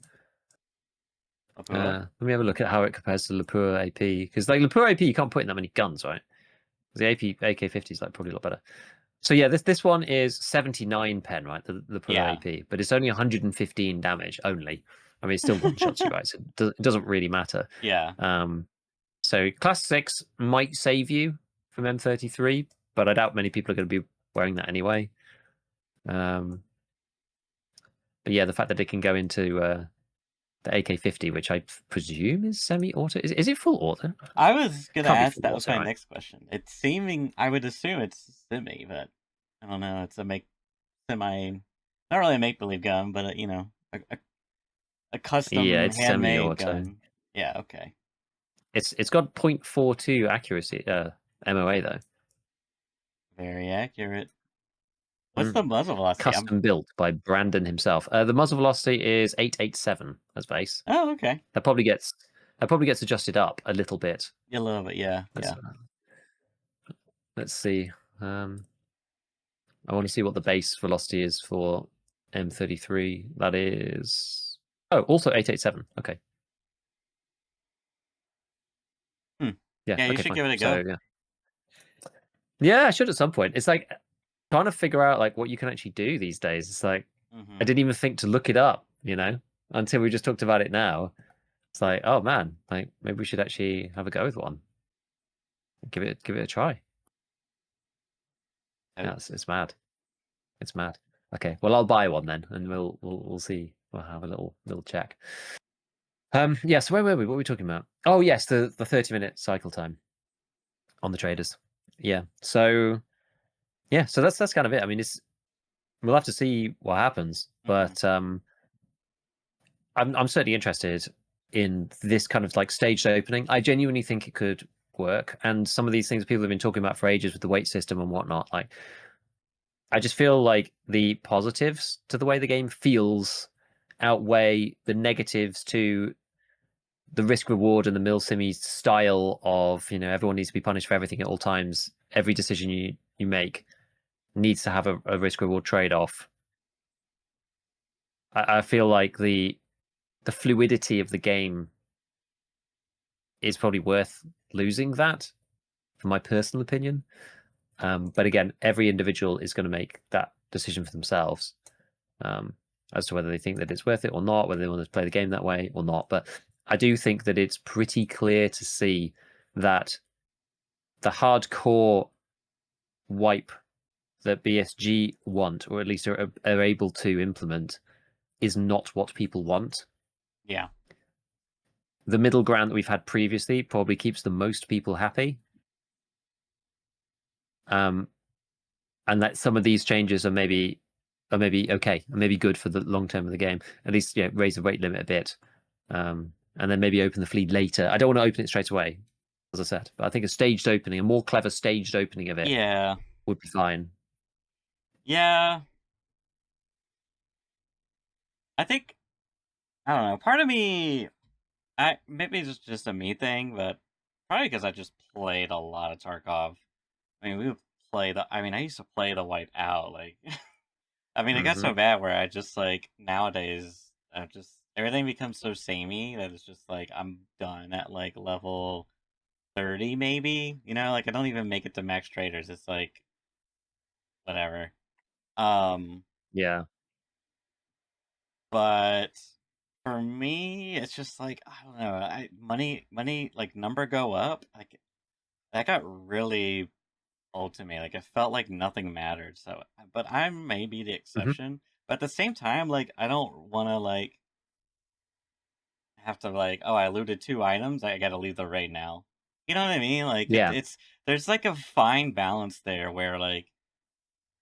let me have a look at how it compares to Lapua AP, because like Lapua AP you can't put in that many guns, right? The AK-50 is like probably a lot better. So yeah, this one is 79 pen, right? The Lapua AP, but it's only 115 damage only. I mean, it still one shots you, right? So it doesn't really matter. Yeah. So class 6 might save you from M33, but I doubt many people are going to be wearing that anyway. But yeah, the fact that it can go into the AK-50, which I presume is semi-auto. Is it full auto? I was going to ask, that was my right? next question. It's seeming, I would assume it's semi, but I don't know. It's a semi, not really a make-believe gun, but a custom it's handmade semi-auto. gun. Yeah, okay. It's got 0.42 accuracy, MOA though. Very accurate. What's the muzzle velocity? Custom built by Brandon himself. The muzzle velocity is 887 as base. Oh, okay. That probably gets adjusted up a little bit. A little bit, yeah. Let's see. I want to see what the base velocity is for M33. That is also 887. Okay. Yeah, you should give it a go. So, yeah, I should at some point. It's like trying to figure out like what you can actually do these days. It's like I didn't even think to look it up, until we just talked about it now. It's like, oh man, like maybe we should actually have a go with one. Give it a try. Yeah, it's mad. It's mad. Okay, well I'll buy one then, and we'll see. We'll have a little check. Yeah. So where were we? What were we talking about? Oh yes, the 30-minute cycle time on the traders. Yeah. So yeah. So that's kind of it. I mean, we'll have to see what happens, but I'm certainly interested in this kind of like staged opening. I genuinely think it could work, and some of these things people have been talking about for ages with the weight system and whatnot. Like, I just feel like the positives to the way the game feels outweigh the negatives to the risk reward and the Milsimi style of everyone needs to be punished for everything at all times. Every decision you make needs to have a risk reward trade off. I feel like the fluidity of the game is probably worth losing that, for my personal opinion. But again, every individual is going to make that decision for themselves as to whether they think that it's worth it or not, whether they want to play the game that way or not. But I do think that it's pretty clear to see that the hardcore wipe that BSG want, or at least are able to implement, is not what people want. Yeah. The middle ground that we've had previously probably keeps the most people happy. And that some of these changes are maybe are maybe okay, maybe good for the long term of the game. At least raise the weight limit a bit, and then maybe open the fleet later. I don't want to open it straight away, as I said, but I think a staged opening, a more clever staged opening of it, Yeah. would be fine. Yeah. I think I don't know. Part of me, I maybe it's just a me thing, but probably because I just played a lot of Tarkov. I mean, we would play the. I mean, I used to play the wipe out. Like, I mean, it got so Hmm. bad where I just like nowadays, I just everything becomes so samey that it's just like I'm done at like level 30, maybe. Like I don't even make it to max traders. It's like whatever. Um, Yeah. but for me, it's just like I don't know. Money, like number go up. Like that got really old to me. Like it felt like nothing mattered. So, but I may be the Hmm. exception. But at the same time, like I don't want to like have to like, oh, I looted 2 items. I got to leave the raid now. You know what I mean? Like Yeah. it's there's like a fine balance there where like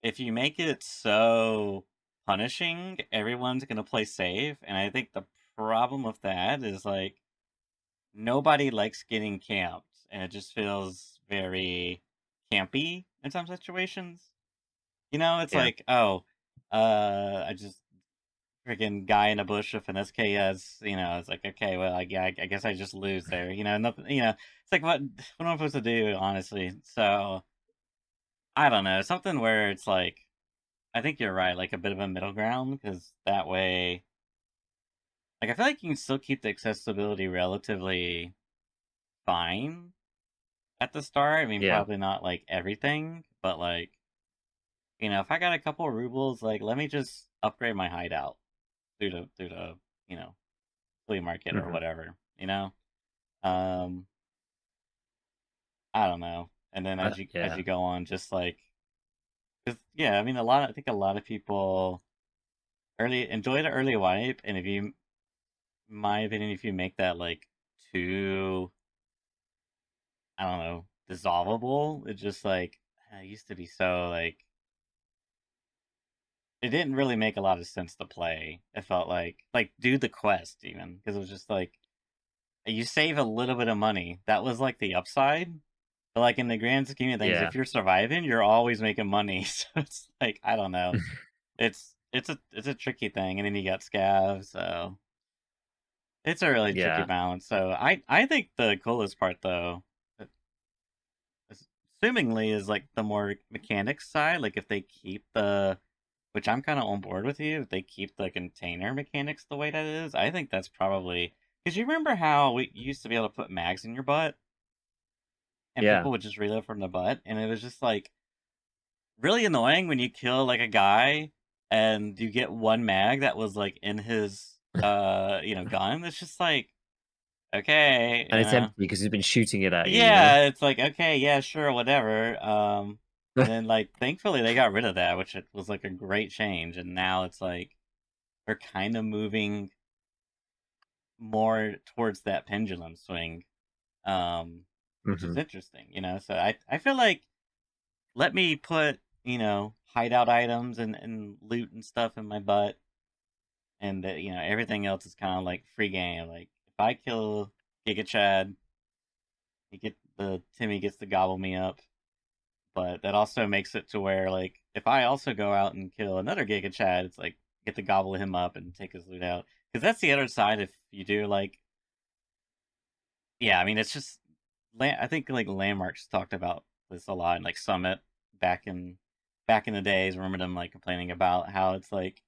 if you make it so punishing, everyone's gonna play safe. And I think the problem with that is like nobody likes getting camped, and it just feels very campy in some situations. It's Yeah. like, oh, I just freaking guy in a bush with an SKS. It's like, okay, well, yeah, I guess I just lose there. Nothing. It's like what am I supposed to do, honestly? So I don't know, something where it's like, I think you're right, like a bit of a middle ground, because that way, like, I feel like you can still keep the accessibility relatively fine at the start. I mean, Yeah. probably not like everything, but like, if I got a couple rubles, like, let me just upgrade my hideout through the you know flea market or Hmm. whatever. Um, I don't know. And then as you Yeah. go on, just like, 'cause, yeah, I mean, I think a lot of people early enjoy the early wipe, and if you, in my opinion, if you make that like too, I don't know, dissolvable, it's just like it used to be so like it didn't really make a lot of sense to play. It felt like do the quest even, because it was just like you save a little bit of money. That was like the upside. But like in the grand scheme of things, Yeah. if you're surviving, you're always making money. So it's like I don't know. It's a tricky thing, and then you got scavs, so it's a really tricky Yeah. balance. So I think the coolest part though, uh, assumingly, is like the more mechanics side. Like if they keep the, which I'm kind of on board with you, if they keep the container mechanics the way that it is, I think that's probably because you remember how we used to be able to put mags in your butt, and Yeah. people would just reload from the butt, and it was just like really annoying when you kill like a guy and you get one mag that was like in his gun. It's just like, okay, And it's empty because he's been shooting it at you. yeah, it's like, okay, yeah, sure, whatever. And then like thankfully they got rid of that, which it was like a great change, and now it's like we're kind of moving more towards that pendulum swing, which is Hmm. interesting. So I feel like, let me put hideout items and loot and stuff in my butt, and that everything else is kind of like free game. Like if I kill Giga Chad, the Timmy gets to gobble me up, but that also makes it to where like if I also go out and kill another Giga Chad, it's like get to gobble him up and take his loot out. Because that's the other side. If you do like, yeah, I mean it's just I think like Landmarks talked about this a lot, and like Summit back in the days. Remember them like complaining about how it's like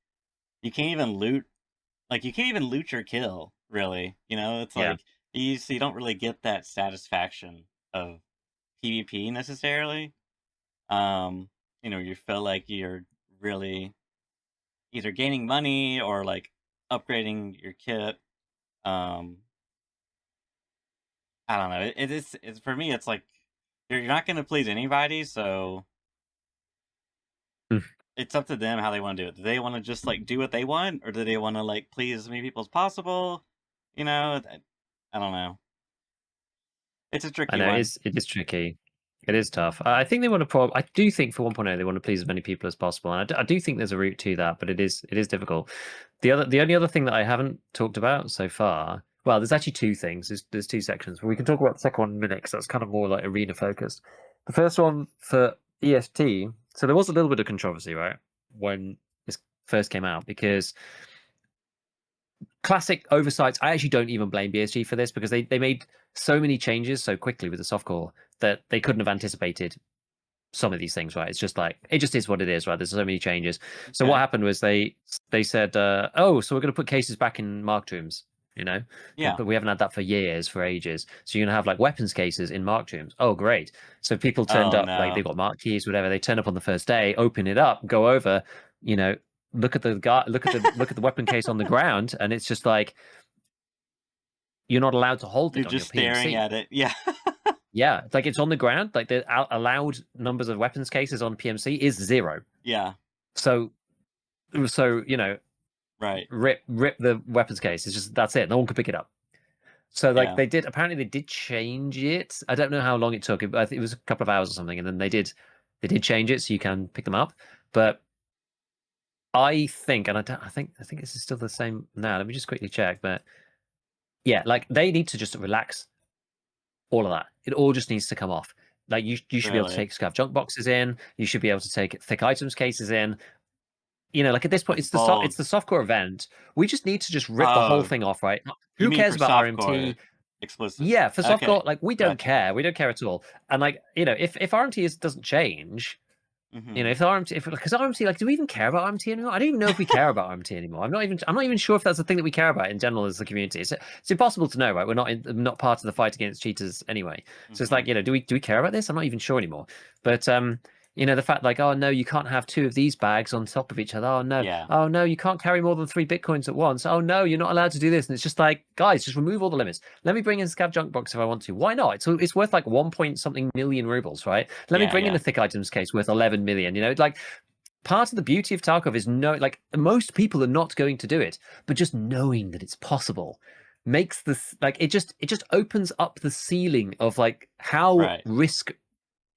you can't even loot, like you can't even loot your kill, really. It's Yeah. like so you don't really get that satisfaction of PvP necessarily. Um, you feel like you're really either gaining money or like upgrading your kit. Um, I don't know. It's for me. It's like you're not going to please anybody, so it's up to them how they want to do it. Do they want to just like do what they want, or do they want to like please as many people as possible? I don't know. It's a I tricky know one. it is tricky. It is tough. I think they want to I do think for 1.0 they want to please as many people as possible, and I do think there's a route to that, but it is difficult. The only other thing that I haven't talked about so far, well, there's actually two things. There's two sections, but we can talk about the second one in a minute because that's kind of more like arena focused. The first one for EST. So there was a little bit of controversy, right, when this first came out, because classic oversights. I actually don't even blame BSG for this because they made so many changes so quickly with the softcore that they couldn't have anticipated some of these things, right? It's just like, it just is what it is, right? There's so many changes. So what happened was they said, oh, so we're going to put cases back in marked rooms, you know? Yeah. But we haven't had that for years, for ages. So you're going to have like weapons cases in marked rooms. Oh, great. So people turned up, like they've got marked keys, whatever. They turn up on the first day, open it up, go over, you know, look at the guy, look at the weapon case on the ground, and it's just like, you're not allowed to hold it You're on your just staring PMC. at it. Yeah. Yeah, it's like it's on the ground. Like the allowed numbers of weapons cases on PMC is 0. Yeah. So you know, Right. rip the weapons case. It's just, that's it. No one could pick it up. So like Yeah. apparently they did change it. I don't know how long it took. I think it was a couple of hours or something, and then they did change it so you can pick them up. But I think, and I think this is still the same now. Let me just quickly check. But yeah, like they need to just relax all of that. It all just needs to come off. Like you should be able to take scav junk boxes in. You should be able to take thick items cases in. You know, like at this point, it's the softcore event. We just need to just rip the whole thing off, right? You Who mean cares for about softcore RMT? explicitly? Yeah, for softcore, like we don't Gotcha. care. We don't care at all. And like, you know, if RMT doesn't change, you know, if RMT, because RMT, like, do we even care about RMT anymore? I don't even know if we care about RMT anymore. I'm not even sure if that's the thing that we care about in general as a community. It's impossible to know, right? We're not part of the fight against cheaters anyway. So it's like, you know, do we care about this? I'm not even sure anymore. But you know, the fact like, oh no, you can't have 2 of these bags on top of each other. Oh no, you can't carry more than 3 bitcoins at once. Oh no, you're not allowed to do this. And it's just like, guys, just remove all the limits. Let me bring in scav junk box if I want to. Why not? It's worth like 1 point something million rubles, right? Let me bring in a thick items case worth 11 million. You know, like part of the beauty of Tarkov is like most people are not going to do it, but just knowing that it's possible makes this like it just opens up the ceiling of like how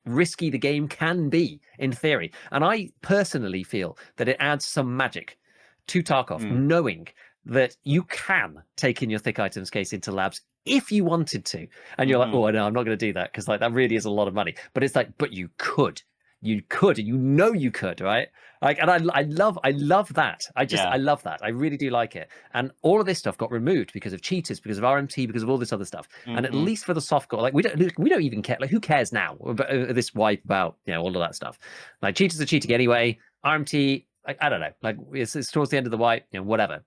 risky the game can be in theory. And I personally feel that it adds some magic to Tarkov, knowing that you can take in your thick items case into labs if you wanted to. And you're like, oh, no, I'm not going to do that because like that really is a lot of money. But it's like, but you could. You could, and you know you could, right? Like, and I love that. I love that. I really do like it. And all of this stuff got removed because of cheaters, because of RMT, because of all this other stuff. And at least for the softcore, like we don't even care. Like, who cares now about this wipe about, you know, all of that stuff? Like, cheaters are cheating anyway. RMT, like, I don't know. Like, it's towards the end of the wipe, you know, whatever.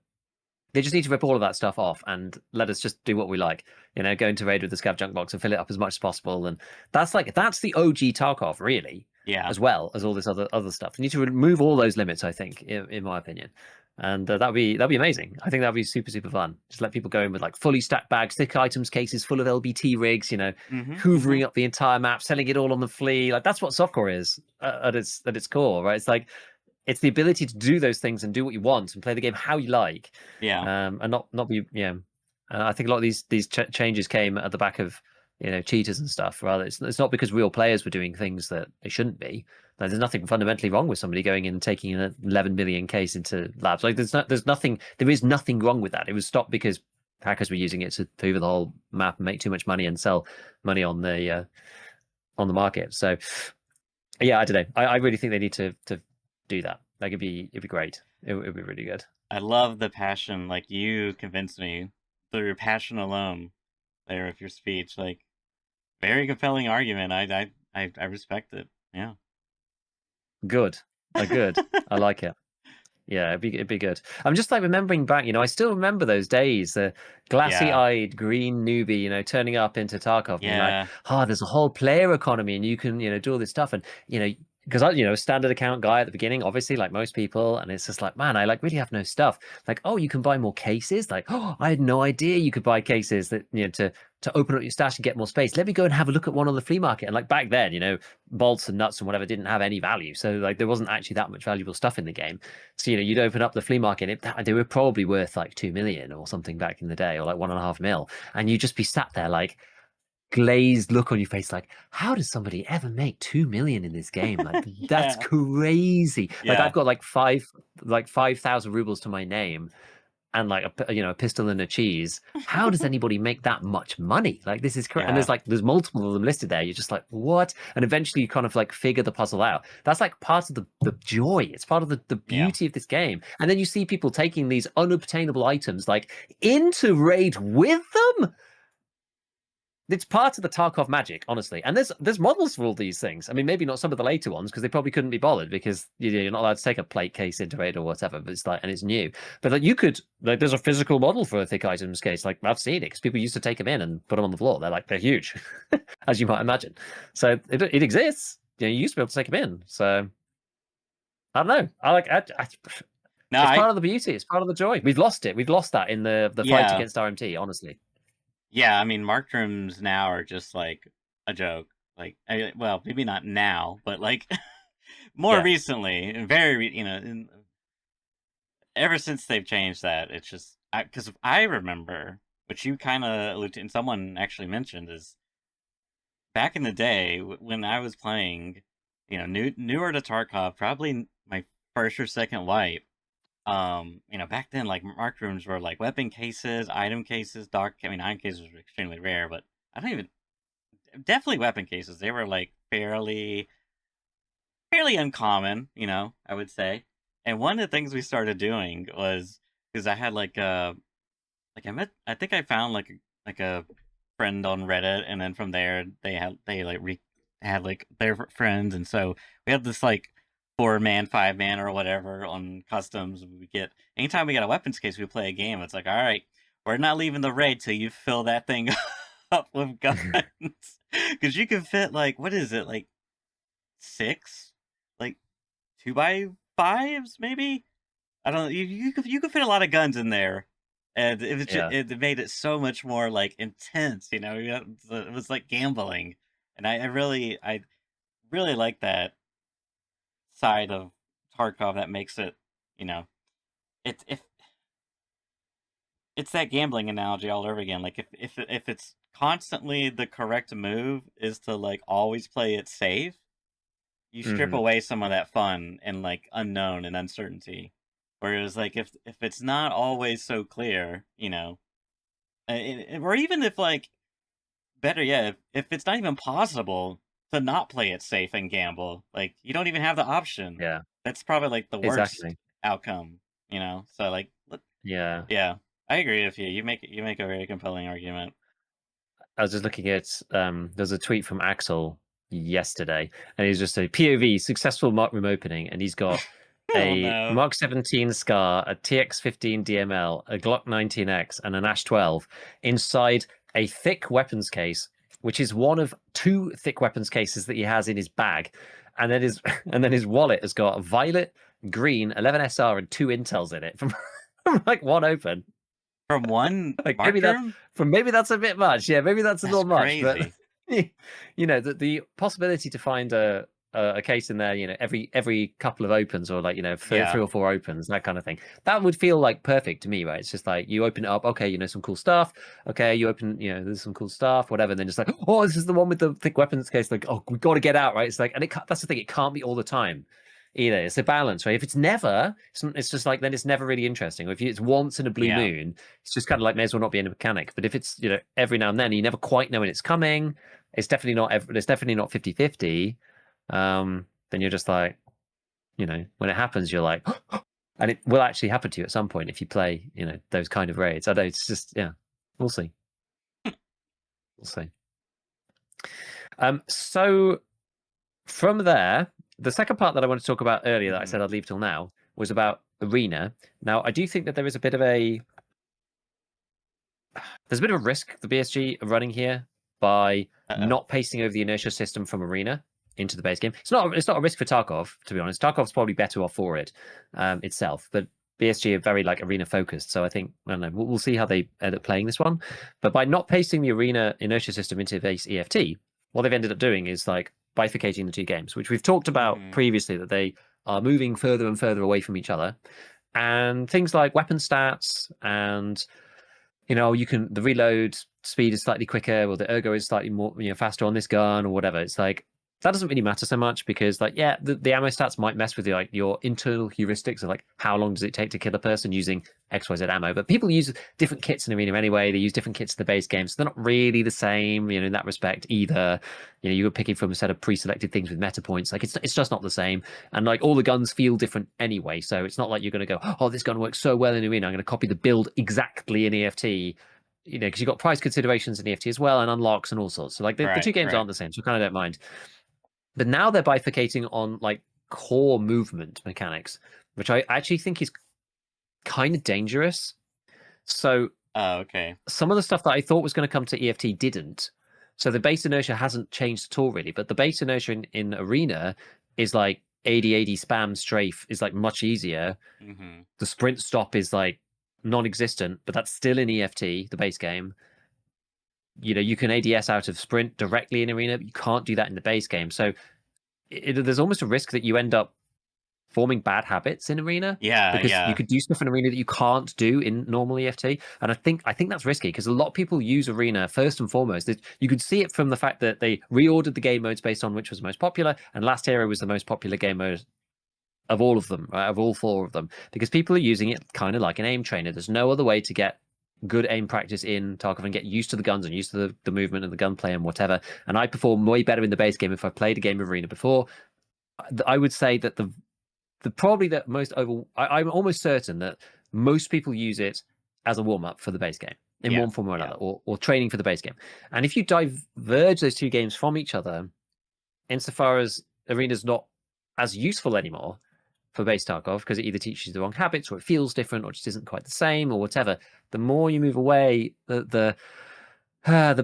They just need to rip all of that stuff off and let us just do what we like. You know, go into raid with the scav junk box and fill it up as much as possible. And that's the OG Tarkov, really. Yeah. As well as all this other stuff. You need to remove all those limits, I think, in my opinion. And that'd be amazing. I think that'd be super, super fun. Just let people go in with like fully stacked bags, thick items cases full of LBT rigs, you know, hoovering up the entire map, selling it all on the flea. Like that's what softcore is at its core, right? It's like, it's the ability to do those things and do what you want and play the game how you like. Yeah. And not be, yeah. I think a lot of these changes came at the back of, you know, cheaters and stuff. Rather, it's not because real players were doing things that they shouldn't be. Like, there's nothing fundamentally wrong with somebody going in and taking an 11 million case into labs. Like there is nothing wrong with that. It was stopped because hackers were using it to hoover the whole map and make too much money and sell money on the market. So yeah, I don't know. I really think they need to do that. Like it'd be great. It'd be really good. I love the passion. Like, you convinced me through your passion alone there with your speech. Like, very compelling argument. I respect it. Yeah. Good. Good. I like it. Yeah, it'd be good. I'm just like remembering back, you know, I still remember those days, the glassy-eyed green newbie, you know, turning up into Tarkov, being like, oh, there's a whole player economy and you can, you know, do all this stuff. And, you know, because I, you know, standard account guy at the beginning, obviously, like most people, and it's just like, man, I like really have no stuff. Like, oh, you can buy more cases. Like, oh, I had no idea you could buy cases that, you know, to open up your stash and get more space. Let me go and have a look at one on the flea market. And like back then, you know, bolts and nuts and whatever didn't have any value. So like there wasn't actually that much valuable stuff in the game. So, you know, you'd open up the flea market, they were probably worth like 2 million or something back in the day, or like 1.5 mil. And you'd just be sat there like, glazed look on your face, like, how does somebody ever make 2 million in this game? Like, that's Yeah. crazy. Like, I've Yeah. got like 5,000 rubles to my name, and like a pistol and a cheese. How does anybody make that much money? Like, this is correct. And Yeah. there's multiple of them listed there. You're just like, what? And eventually you kind of like figure the puzzle out. That's like part of the joy. It's part of the Yeah. beauty of this game. And then you see people taking these unobtainable items like into raid with them. It's part of the Tarkov magic, honestly. And there's models for all these things. I mean, maybe not some of the later ones because they probably couldn't be bothered because you're not allowed to take a plate case into it or whatever. But it's like, and it's new. But like, you could like, there's a physical model for a thick items case. Like, I've seen it because people used to take them in and put them on the floor. They're huge, as you might imagine. So it exists. You used to be able to take them in. So I don't know. No, It's part of the beauty. It's part of the joy. We've lost it. We've lost that in the fight yeah. against RMT. Honestly. Yeah, I mean, marked rooms now are just like a joke. Like, well, maybe not now, but like more Yeah. recently, and ever since they've changed that, it's just because I remember, which you kind of alluded to, and someone actually mentioned, is back in the day when I was playing, newer to Tarkov, probably my first or second wipe. Back then, like marked rooms were like weapon cases, item cases, item cases were extremely rare, but I don't even definitely weapon cases. They were like fairly uncommon, I would say. And one of the things we started doing was because I had I think I found like a friend on Reddit, and then from there they had like their friends, and so we had this like 4-man, 5-man, or whatever on customs. We get anytime we got a weapons case, we play a game. It's like, all right, we're not leaving the raid till you fill that thing up with guns, because you can fit like what is it like 6, like 2x5s maybe. I don't know. You could fit a lot of guns in there, and Yeah. it made it so much more like intense. It was like gambling, and I really like that side of Tarkov that makes it. You know, if it's that gambling analogy all over again. Like if it's constantly the correct move is to like always play it safe, you strip Hmm. away some of that fun and like unknown and uncertainty. Whereas like if it's not always so clear, or even if like better yet, if it's not even possible to not play it safe and gamble, like you don't even have the option. Yeah. That's probably like the worst Exactly. outcome, So like, Yeah. yeah, I agree with you. You make a very compelling argument. I was just looking at there's a tweet from Axel yesterday, and he's just a POV successful Mark room opening, and he's got Oh a no. Mark 17 Scar, a TX15 DML, a Glock 19X, and an Ash 12 inside a thick weapons case, which is one of 2 thick weapons cases that he has in his bag, and then his and then his wallet has got a violet, green, 11 SR, and 2 intels in it from, from like one open. From one Like marked room? maybe that's a bit much. Yeah, maybe that's a That's little much. But crazy. the possibility to find a case in there, every couple of opens or like three Yeah. or 4 opens, that kind of thing. That would feel like perfect to me, right? It's just like you open it up, okay, some cool stuff. Okay, you open, there's some cool stuff, whatever. And then just like, oh, this is the one with the thick weapons case. Like, oh, we got to get out, right? It's like, and that's the thing. It can't be all the time either. It's a balance, right? If it's never, it's just like then it's never really interesting. Or if it's once in a blue Yeah. moon, it's just kind of like may as well not be in a mechanic. But if it's every now and then, you never quite know when it's coming. It's definitely not. It's definitely not 50-50. Then you're just like, when it happens, you're like, and it will actually happen to you at some point if you play, those kind of raids. I know it's just we'll see, we'll see. So from there, the second part that I wanted to talk about earlier that I said I'd leave till now was about arena. Now, I do think that there is a bit of a risk the BSG are running here by Uh-oh. not pasting over the inertia system from arena into the base game. It's not a risk for Tarkov, to be honest. Tarkov's probably better off for it itself, but BSG are very like arena focused. So I think, I don't know, we'll see how they end up playing this one. But by not pasting the arena inertia system into base EFT, what they've ended up doing is like bifurcating the 2 games, which we've talked about previously, that they are moving further and further away from each other. And things like weapon stats and the reload speed is slightly quicker, or the ergo is slightly more, faster on this gun or whatever. It's like that doesn't really matter so much because, like, yeah, the ammo stats might mess with your internal heuristics of like how long does it take to kill a person using XYZ ammo. But people use different kits in Arena anyway. They use different kits in the base game, so they're not really the same, in that respect either. You're picking from a set of pre-selected things with meta points. Like it's just not the same, and like all the guns feel different anyway. So it's not like you're going to go, oh, this gun works so well in Arena, I'm going to copy the build exactly in EFT. Because you've got price considerations in EFT as well, and unlocks and all sorts. So like the two games aren't the same, so I kind of don't mind. But now they're bifurcating on like core movement mechanics, which I actually think is kind of dangerous. So okay. Some of the stuff that I thought was going to come to EFT didn't. So the base inertia hasn't changed at all, really. But the base inertia in Arena is like 80-80 spam strafe is like much easier. Mm-hmm. The sprint stop is like non-existent, but that's still in EFT, the base game. You can ADS out of sprint directly in Arena, but you can't do that in the base game. So there's almost a risk that you end up forming bad habits in Arena. Yeah, because yeah. you could do stuff in Arena that you can't do in normal EFT, and I think that's risky because a lot of people use Arena first and foremost. You could see it from the fact that they reordered the game modes based on which was most popular, and Last Hero was the most popular game mode of all of them, right? Of all four of them, because people are using it kind of like an aim trainer. There's no other way to get good aim practice in Tarkov and get used to the guns and used to the movement and the gunplay and whatever. And I perform way better in the base game if I played a game of Arena before. I would say that I'm almost certain that most people use it as a warm-up for the base game in one form or another, or training for the base game. And if you diverge those two games from each other, insofar as Arena's not as useful anymore for base Tarkov because it either teaches you the wrong habits or it feels different or just isn't quite the same or whatever, the more you move away, the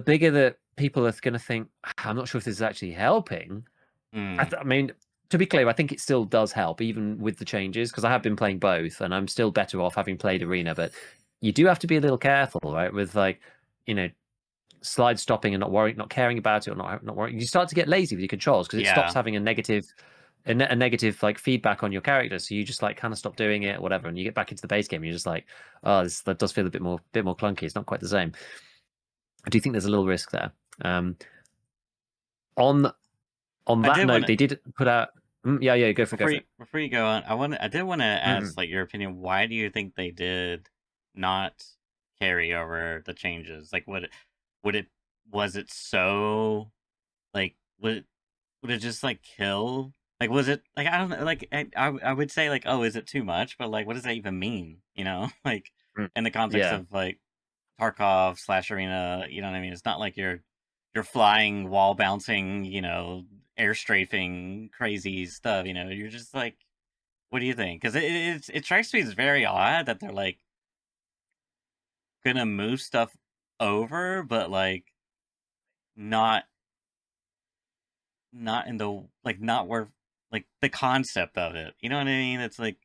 bigger that people are going to think, I'm not sure if this is actually helping. I mean, to be clear, I think it still does help, even with the changes, because I have been playing both, and I'm still better off having played Arena. But you do have to be a little careful, right? With slide stopping and not caring about it, or not worrying. You start to get lazy with your controls because it stops having a negative like feedback on your character. So you just like kind of stop doing it or whatever, and you get back into the base game. And you're just like, oh, that does feel a bit more clunky. It's not quite the same. I do think there's a little risk there. On that note, they did put out. Yeah, go for it. Before you go on, I did want to ask like your opinion. Why do you think they did not carry over the changes? Like, was it so like would it just like kill? Like, was it like I don't know? Like, I would say like, oh, is it too much? But like, what does that even mean? Like in the context of like Tarkov / Arena. You know what I mean? It's not like you're flying, wall bouncing, air strafing, crazy stuff. You're just like, what do you think? Because it strikes me as very odd that they're like gonna move stuff over, but like not in the like not where like the concept of it. You know what I mean? It's like,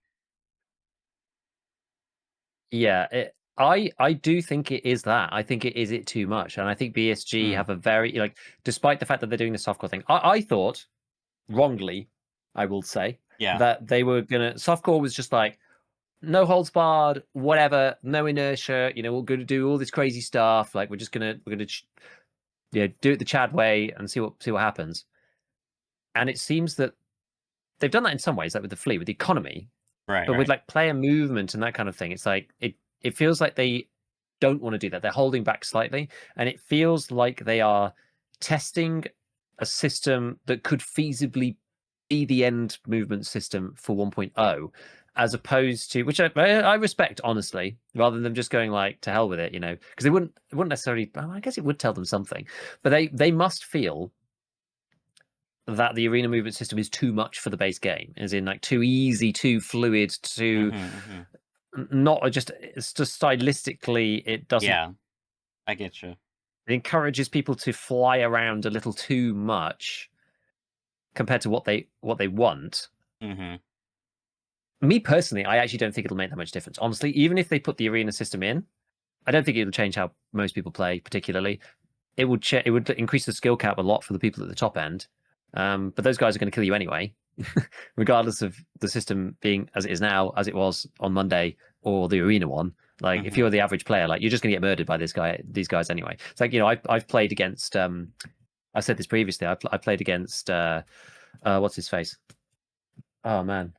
yeah. I do think it is that. I think it is too much, and I think BSG have a very despite the fact that they're doing the softcore thing. I thought wrongly, I will say, that they were gonna softcore was just like no holds barred, whatever, no inertia. We're going to do all this crazy stuff. Like we're gonna do it the Chad way and see what happens. And it seems that they've done that in some ways, like with the fleet, with the economy, right? But with like player movement and that kind of thing, it's like it feels like they don't want to do that. They're holding back slightly, and it feels like they are testing a system that could feasibly be the end movement system for 1.0, as opposed to, which I respect, honestly, rather than just going like to hell with it, because it wouldn't necessarily. Well, I guess it would tell them something, but they must feel that the arena movement system is too much for the base game, as in like too easy, too fluid, too not just. It's just stylistically, it doesn't. Yeah, I get you. It encourages people to fly around a little too much compared to what they want. Me personally, I actually don't think it'll make that much difference. Honestly, even if they put the arena system in, I don't think it'll change how most people play. Particularly, it would increase the skill cap a lot for the people at the top end. But those guys are going to kill you anyway, regardless of the system being as it is now, as it was on Monday, or the arena one. Like if you're the average player, like you're just gonna get murdered by these guys anyway. It's like, I've played against I said this previously. I played against what's his face? Oh man,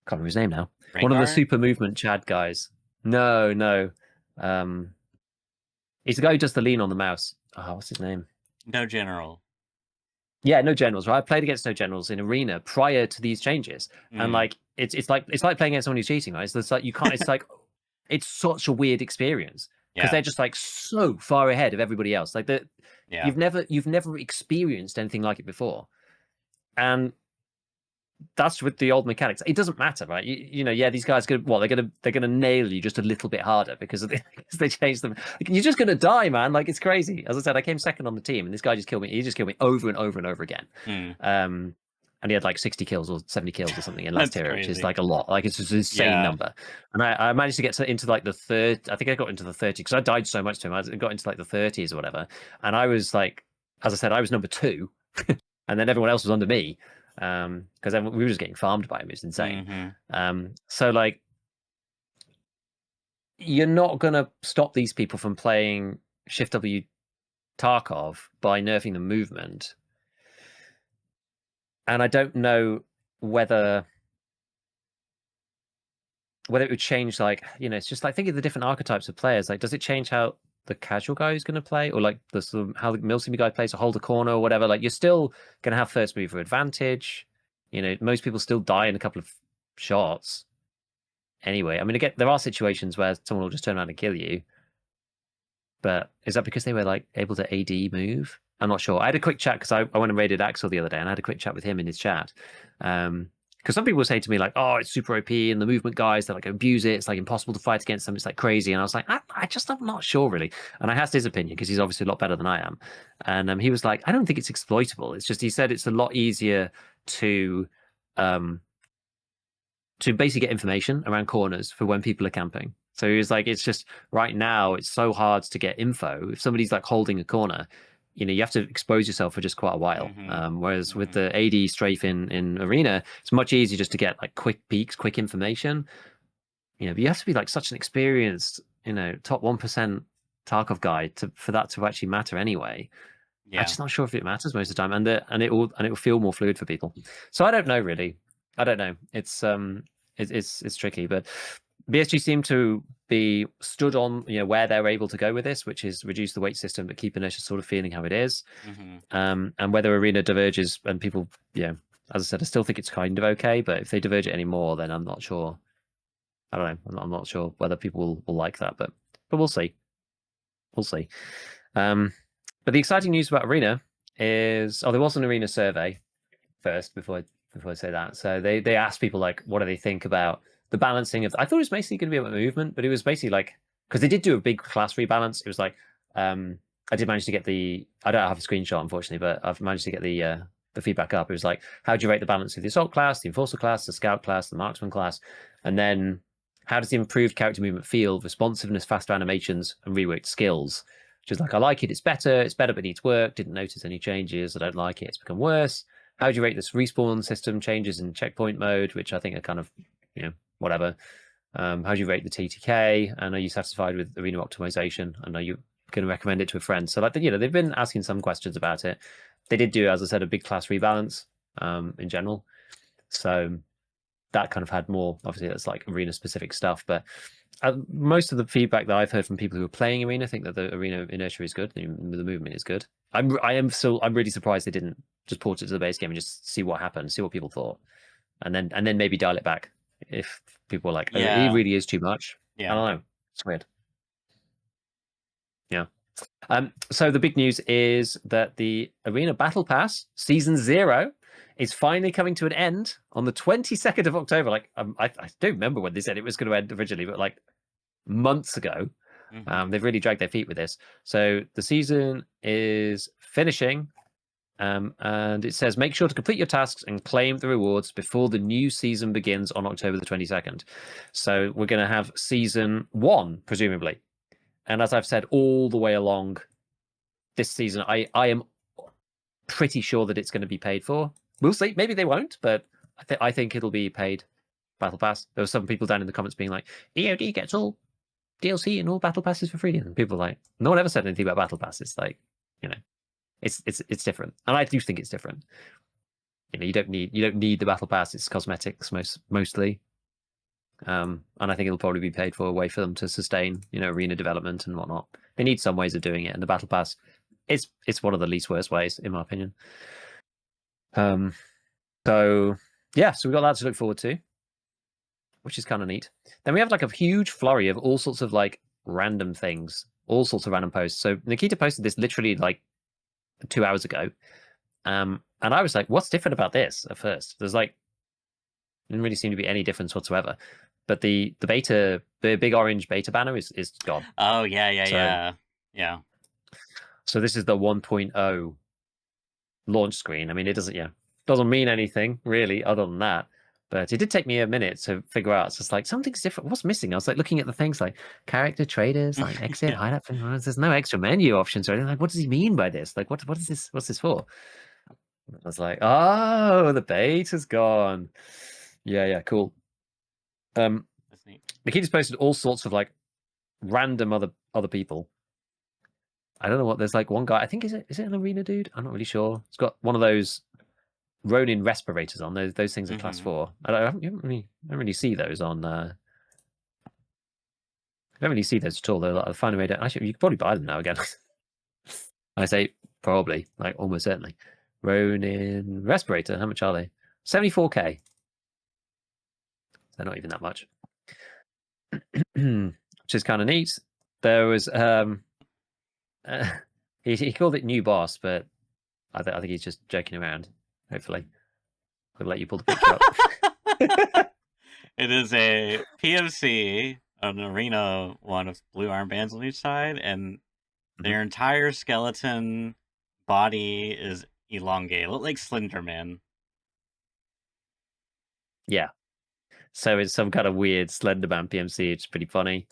can't remember his name now. Rengar? One of the super movement Chad guys. No. He's the guy who does the lean on the mouse. Oh, what's his name? No General. Yeah, no generals. Right, I played against no generals in arena prior to these changes, and like it's like playing against someone who's cheating, right? So it's like you can't. It's like it's such a weird experience because they're just like so far ahead of everybody else. Like you've never experienced anything like it before, and that's with the old mechanics. It doesn't matter, right? These guys they're gonna nail you just a little bit harder because they changed them. Like, you're just gonna die, man. Like it's crazy. As I said, I came second on the team, and this guy just killed me. He just killed me over and over and over again. And he had like 60 kills or 70 kills or something in last tier, which is like a lot. Like it's just an insane number. And I managed to get into like the third. I think I got into the 30 because I died so much to him. I got into like the 30s or whatever. And I was like, as I said, I was number 2, and then everyone else was under me. Because we were just getting farmed by him. It's insane. So like you're not gonna stop these people from playing Shift W Tarkov by nerfing the movement, and I don't know whether it would change, like, it's just like, think of the different archetypes of players. Like, does it change how the casual guy is going to play, or like how the milsim guy plays to hold a corner or whatever? Like, you're still going to have first mover advantage. Most people still die in a couple of shots anyway. I mean, again, there are situations where someone will just turn around and kill you, but is that because they were like able to AD move? I'm not sure. I had a quick chat because I went and raided Axel the other day, and I had a quick chat with him in his chat. Because some people say to me like, "Oh, it's super OP," and the movement guys that like abuse it. It's like impossible to fight against them. It's like crazy. And I was like, I'm not sure really. And I asked his opinion because he's obviously a lot better than I am. And he was like, I don't think it's exploitable. It's just, he said it's a lot easier to basically get information around corners for when people are camping. So he was like, it's just right now it's so hard to get info. If somebody's like holding a corner, you have to expose yourself for just quite a while. Whereas with the AD strafe in arena, it's much easier just to get like quick peeks, quick information. But you have to be like such an experienced, top 1% Tarkov guy for that to actually matter anyway. I'm just not sure if it matters most of the time, and it will feel more fluid for people. So I don't know really. I don't know. It's tricky, but BSG seem to be stood on where they're able to go with this, which is reduce the weight system but keep inertia sort of feeling how it is. And whether arena diverges and people, as I said, I still think it's kind of okay, but if they diverge it anymore, then I'm not sure. I don't know. I'm not sure whether people will like that, but we'll see. We'll see. But the exciting news about arena is, there was an arena survey first before I say that. So they asked people like, what do they think about the balancing of, I thought it was basically going to be about movement, but it was basically like, because they did do a big class rebalance. It was like, I did manage to get I don't have a screenshot unfortunately, but I've managed to get the feedback up. It was like, how do you rate the balance of the assault class, the enforcer class, the scout class, the marksman class, and then how does the improved character movement feel, responsiveness, faster animations, and reworked skills? Which is like, I like it, it's better, but needs work, didn't notice any changes, I don't like it, it's become worse. How do you rate this respawn system changes in checkpoint mode, which I think are kind of, whatever. How do you rate the TTK? And are you satisfied with arena optimization? And are you going to recommend it to a friend? So like, they've been asking some questions about it. They did do, as I said, a big class rebalance in general. So that kind of had more, obviously that's like arena specific stuff, but most of the feedback that I've heard from people who are playing arena think that the arena inertia is good, the movement is good. I'm really surprised they didn't just port it to the base game and just see what happened, see what people thought, and then maybe dial it back if people were like, it really is too much. I don't know, it's weird. So the big news is that the Arena Battle Pass Season 0 is finally coming to an end on the 22nd of October. Like, I don't remember when they said it was going to end originally, but like months ago. They've really dragged their feet with this. So the season is finishing, and it says, make sure to complete your tasks and claim the rewards before the new season begins on October the 22nd. So we're going to have Season 1, presumably. And as I've said all the way along this season, I am pretty sure that it's going to be paid for. We'll see. Maybe they won't, but I think it'll be paid Battle Pass. There were some people down in the comments being like, EOD gets all DLC and all battle passes for free. And people are like, no one ever said anything about battle passes. Like, you know, it's different, and I do think it's different. You know, you don't need the battle pass. It's cosmetics mostly. And I think it'll probably be paid for a way for them to sustain, you know, arena development and whatnot. They need some ways of doing it, and the battle pass, it's one of the least worst ways, in my opinion. So yeah, so we got that to look forward to, which is kind of neat. Then we have like a huge flurry of all sorts of like random things, all sorts of random posts. So Nikita posted this literally like 2 hours ago, and I was like, "What's different about this?" At first, there's like didn't really seem to be any difference whatsoever. But the big orange beta banner is gone. Oh yeah. So this is the 1.0 launch screen. I mean, it doesn't mean anything really other than that. But it did take me a minute to figure out. So it's like something's different. What's missing? I was like looking at the things like character traders, like exit, Yeah. hideout. There's no extra menu options or anything. Like, what does he mean by this? Like, what is this? What's this for? I was like, oh, the beta's gone. Yeah, cool. That's neat. Nikita's posted all sorts of like random other people. I don't know what. There's like one guy. I think is it an arena dude? I'm not really sure. It's got one of those Ronin respirators on. Those things are class 4. I don't really see those on. I don't really see those at all. They're like, I find a way to. Actually, you can probably buy them now again. I say probably, like almost certainly. Ronin respirator. How much are they? 74k. They're not even that much, which is kind of neat. There was he called it new boss, but I think he's just joking around. Hopefully, we'll let you pull the picture up. It is a PMC, an arena one with blue armbands on each side, and their entire skeleton body is elongated. Look like Slenderman. Yeah. So it's some kind of weird Slenderman PMC. It's pretty funny.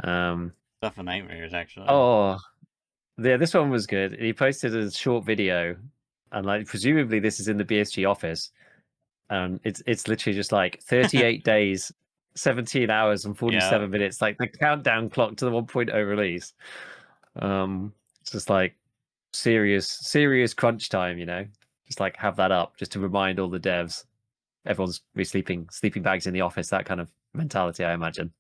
Stuff of nightmares, actually. Oh, yeah, this one was good. He posted a short video, and like presumably this is in the BSG office. It's literally just like 38 days, 17 hours, and 47 minutes, like the countdown clock to the 1.0 release. It's just like serious crunch time, you know. Just like have that up just to remind all the devs. Everyone's sleeping bags in the office, that kind of mentality, I imagine.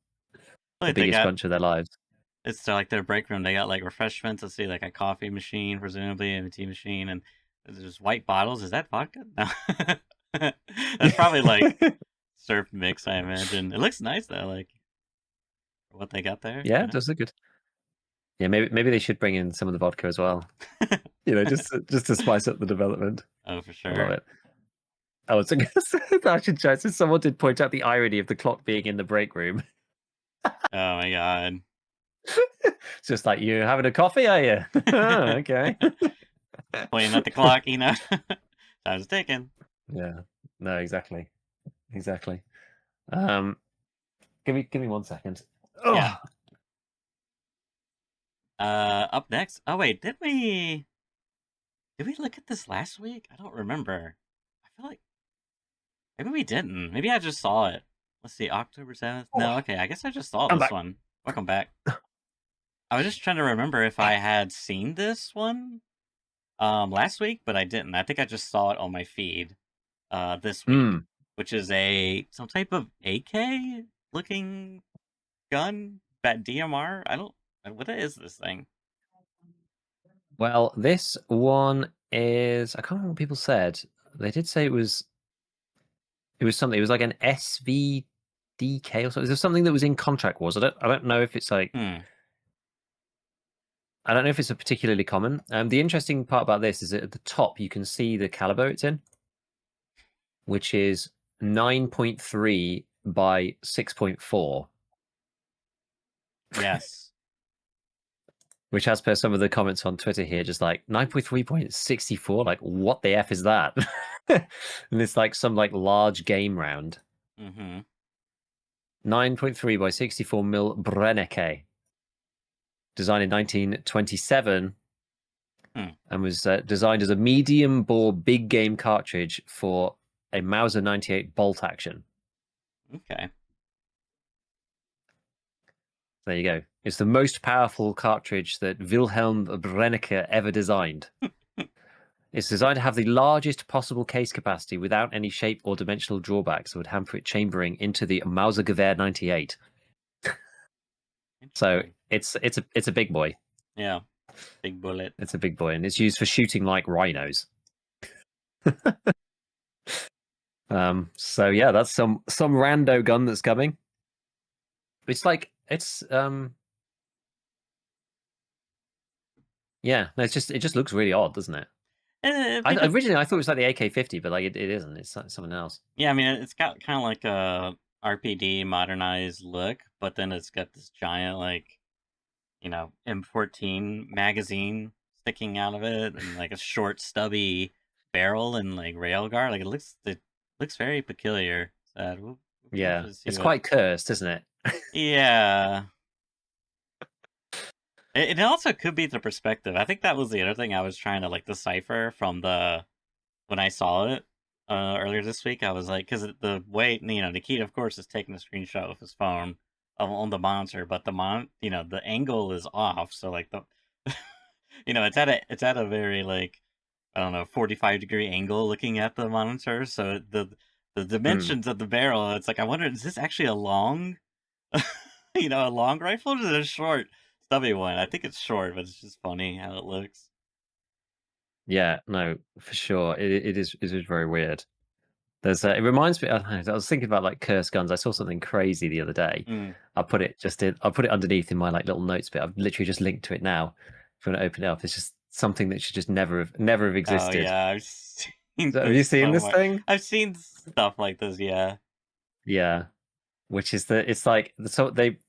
The biggest crunch of their lives. It's like their break room. They got like refreshments. Let's see, like a coffee machine, presumably, and a tea machine, and there's white bottles. Is that vodka? No. That's probably like surf mix, I imagine. It looks nice though, like what they got there. Yeah, it does look good. Yeah, maybe they should bring in some of the vodka as well. You know, just to spice up the development. Oh, for sure. I love it. Oh, it's I should try. So someone did point out the irony of the clock being in the break room. Oh my god! It's just like, you having a coffee, are you? Oh, okay. Pointing at the clock, you know. Time's ticking. Yeah. No, exactly. Give me 1 second. Oh. Yeah. Up next. Oh wait, did we look at this last week? I don't remember. I feel like maybe we didn't. Maybe I just saw it. Let's see, October 7th. No, okay, I guess I just saw this one. Welcome back. I was just trying to remember if I had seen this one last week, but I didn't. I think I just saw it on my feed this week, which is some type of AK looking gun, that DMR. What is this thing? Well, this one is, I can't remember what people said. They did say it was something. It was like an SVDK or something. Is there something that was in Contract Wars? I don't know if it's like. I don't know if it's a particularly common. The interesting part about this is that at the top you can see the caliber it's in, which is 9.3 by 6.4. Yes. Which, as per some of the comments on Twitter here, just like 9.3.64, like what the F is that? And it's like some like large game round. 9.3 by 64 mil Brennecke. Designed in 1927 and was designed as a medium bore big game cartridge for a Mauser 98 bolt action. Okay. There you go. It's the most powerful cartridge that Wilhelm Brennecke ever designed. It's designed to have the largest possible case capacity without any shape or dimensional drawbacks that would hamper it chambering into the Mausergewehr 98. So it's a big boy. Yeah, big bullet. It's a big boy, and it's used for shooting like rhinos. So yeah, that's some rando gun that's coming. It's like yeah, no, it just looks really odd, doesn't it? Originally, I thought it was like the AK-50, but like it isn't. It's something else. Yeah, I mean, it's got kind of like a RPD modernized look, but then it's got this giant like, M14 magazine sticking out of it, and like a short stubby barrel and like railguard. Like it looks very peculiar. So we'll yeah, it's quite cursed, isn't it? Yeah. It also could be the perspective. I think that was the other thing I was trying to like decipher from when I saw it earlier this week. I was like, because the way Nikita, of course, is taking a screenshot with his phone on the monitor, but the angle is off. So like it's at a very like, I don't know, 45-degree angle looking at the monitor. So the dimensions of the barrel, it's like I wonder, is this actually a long, a long rifle, or is it a short? Stubby one. I think it's short, but it's just funny how it looks. Yeah, no, for sure. It is very weird. There's it reminds me. I was thinking about like cursed guns. I saw something crazy the other day. I'll put it underneath in my like little notes bit. I've literally just linked to it now. If you want to open it up, it's just something that should just never have existed. Oh yeah, I've seen. So, have you seen this thing? I've seen stuff like this. Yeah. Yeah, which is it's like so they.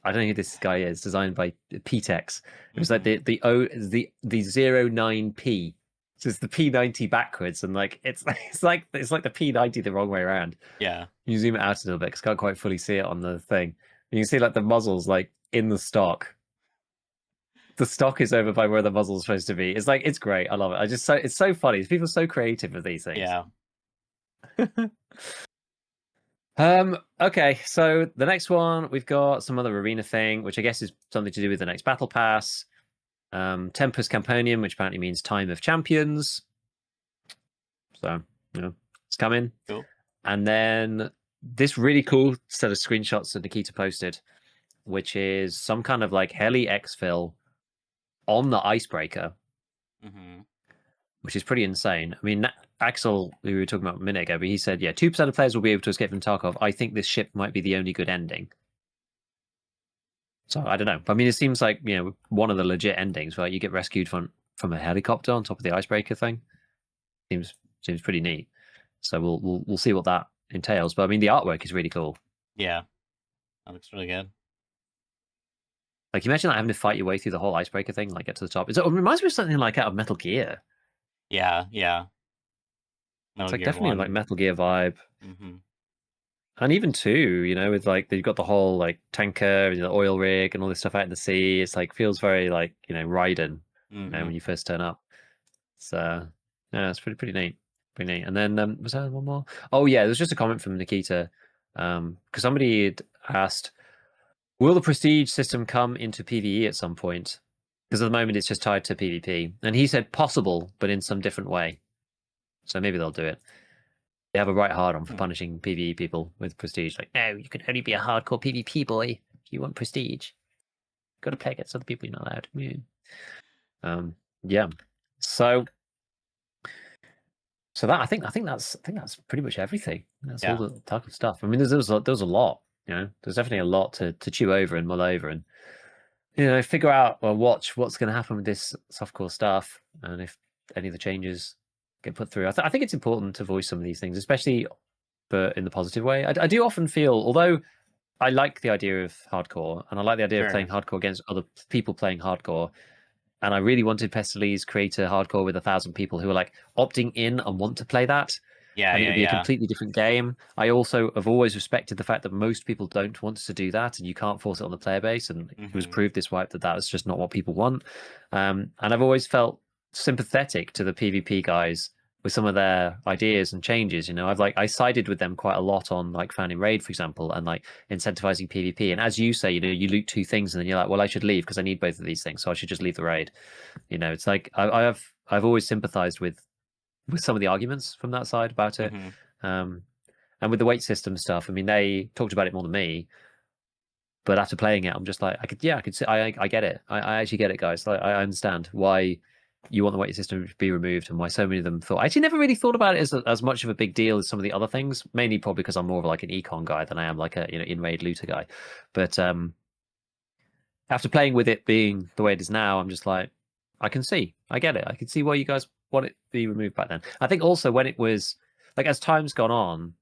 I don't know who this guy is. Designed by Ptex. It was like the 09P. So it's the P90 backwards, and like it's like the P90 the wrong way around. Yeah. You zoom it out a little bit because I can't quite fully see it on the thing. And you can see like the muzzle's like in the stock. The stock is over by where the muzzle's supposed to be. It's like it's great. I love it. It's so funny. People are so creative with these things. Yeah. Okay, so the next one we've got some other arena thing, which I guess is something to do with the next battle pass. Tempus Campanium, which apparently means Time of Champions. So, it's coming. Cool. And then this really cool set of screenshots that Nikita posted, which is some kind of like heli exfil on the icebreaker, which is pretty insane. I mean, Axel, who we were talking about a minute ago, but he said, yeah, 2% of players will be able to escape from Tarkov. I think this ship might be the only good ending. So I don't know. I mean, it seems like, one of the legit endings, right? You get rescued from a helicopter on top of the icebreaker thing. Seems pretty neat. So we'll see what that entails. But I mean, the artwork is really cool. Yeah, that looks really good. Like, imagine like having to fight your way through the whole icebreaker thing, like get to the top. It reminds me of something like out of Metal Gear. Yeah. It's like definitely like Metal Gear vibe. And even too, with like they've got the whole like tanker, the oil rig, and all this stuff out in the sea. It's like feels very like Raiden, when you first turn up. So yeah, it's pretty neat, pretty neat. And then was there one more? Oh yeah, there's just a comment from Nikita, because somebody had asked, will the prestige system come into PvE at some point? Because at the moment it's just tied to PvP, and he said possible, but in some different way. So maybe they'll do it. They have a right hard on for punishing PvE people with prestige. Like, no, you can only be a hardcore PvP boy if you want prestige. Got to play against other people you're not allowed. Yeah. So that I think that's pretty much everything. That's all the type of stuff. I mean, there's a lot. There's definitely a lot to chew over and mull over, and figure out or watch what's going to happen with this softcore stuff, and if any of the changes get put through. I think it's important to voice some of these things, especially in the positive way. I do often feel, although I like the idea of hardcore, and I like the idea of playing hardcore against other people playing hardcore, and I really wanted Pestilese create a hardcore with 1,000 people who are like opting in and want to play that. Yeah, and it'd be a completely different game. I also have always respected the fact that most people don't want to do that, and you can't force it on the player base. And it was proved this wipe that was just not what people want. And I've always felt sympathetic to the PvP guys with some of their ideas and changes. I sided with them quite a lot on like founding raid, for example, and like incentivizing PvP. And as you say, you loot two things and then you're like, well, I should leave because I need both of these things, so I should just leave the raid. It's like I've always sympathized with some of the arguments from that side about it. Mm-hmm. And with the weight system stuff, I mean, they talked about it more than me, but after playing it, I'm just like, I could see, I get it. I actually get it, guys. I understand why you want the weight system to be removed and why so many of them thought. I actually never really thought about it as much of a big deal as some of the other things. Mainly probably because I'm more of like an econ guy than I am like a in raid looter guy. But after playing with it being the way it is now, I'm just like, I can see, I get it. I can see why you guys want it to be removed back then. I think also when it was like as time's gone on,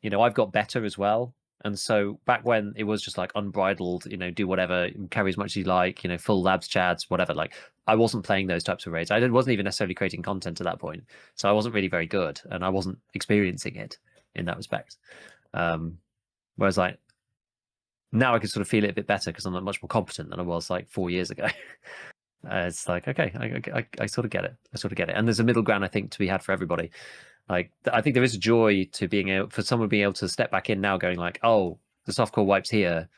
I've got better as well. And so back when it was just like unbridled, do whatever, carry as much as you like, full labs, chads, whatever. Like I wasn't playing those types of raids. I wasn't even necessarily creating content at that point. So I wasn't really very good and I wasn't experiencing it in that respect. Whereas like now I can sort of feel it a bit better because I'm much more competent than I was like 4 years ago. It's like, okay, I sort of get it. I sort of get it. And there's a middle ground, I think, to be had for everybody. Like, I think there is a joy to being able for someone being able to step back in now, going like, "Oh, the softcore wipe's here,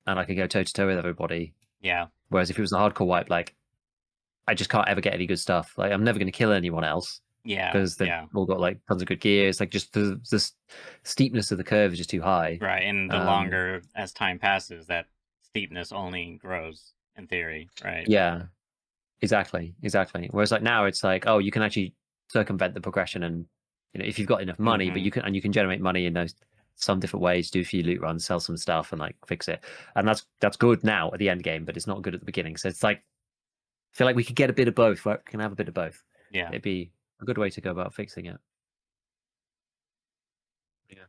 and I can go toe to toe with everybody." Yeah. Whereas if it was a hardcore wipe, like, I just can't ever get any good stuff. Like, I'm never going to kill anyone else. Yeah. Because they've all got like tons of good gear. It's like just the steepness of the curve is just too high. Right, and the longer as time passes, that steepness only grows in theory, right? Yeah, exactly. Whereas like now it's like, oh, you can actually circumvent the progression, and if you've got enough money, but you can generate money in those some different ways, do a few loot runs, sell some stuff, and like fix it. And that's good now at the end game, but it's not good at the beginning. So it's like I feel like we could get a bit of both. Right? We can have a bit of both. Yeah. It'd be a good way to go about fixing it. Yeah,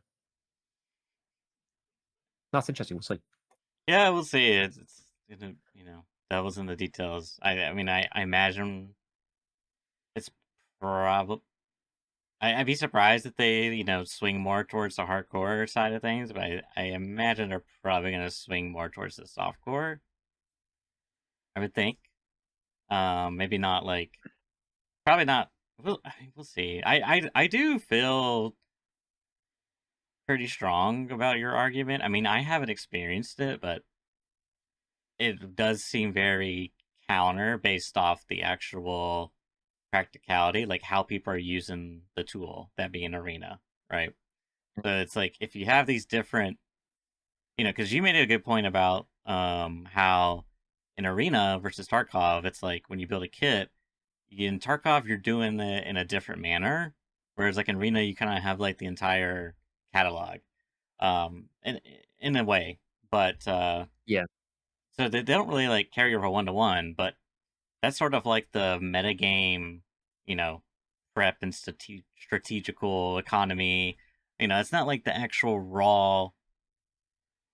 that's interesting. We'll see. Yeah, we'll see. It's that was in the details. I mean, I imagine it's probably. I'd be surprised if they, swing more towards the hardcore side of things, but I imagine they're probably going to swing more towards the softcore. I would think. Maybe not like, probably not. We'll see. I do feel pretty strong about your argument. I mean, I haven't experienced it, but it does seem very counter based off the actual practicality, like how people are using the tool, that being arena, right? So it's like if you have these different, because you made a good point about how in arena versus Tarkov, it's like when you build a kit, in Tarkov you're doing it in a different manner, whereas like in arena you kind of have like the entire catalog, in a way, but Yeah. so they don't really like carry over 1-to-1, but that's sort of like the metagame, you know, prep and strategical economy. It's not like the actual raw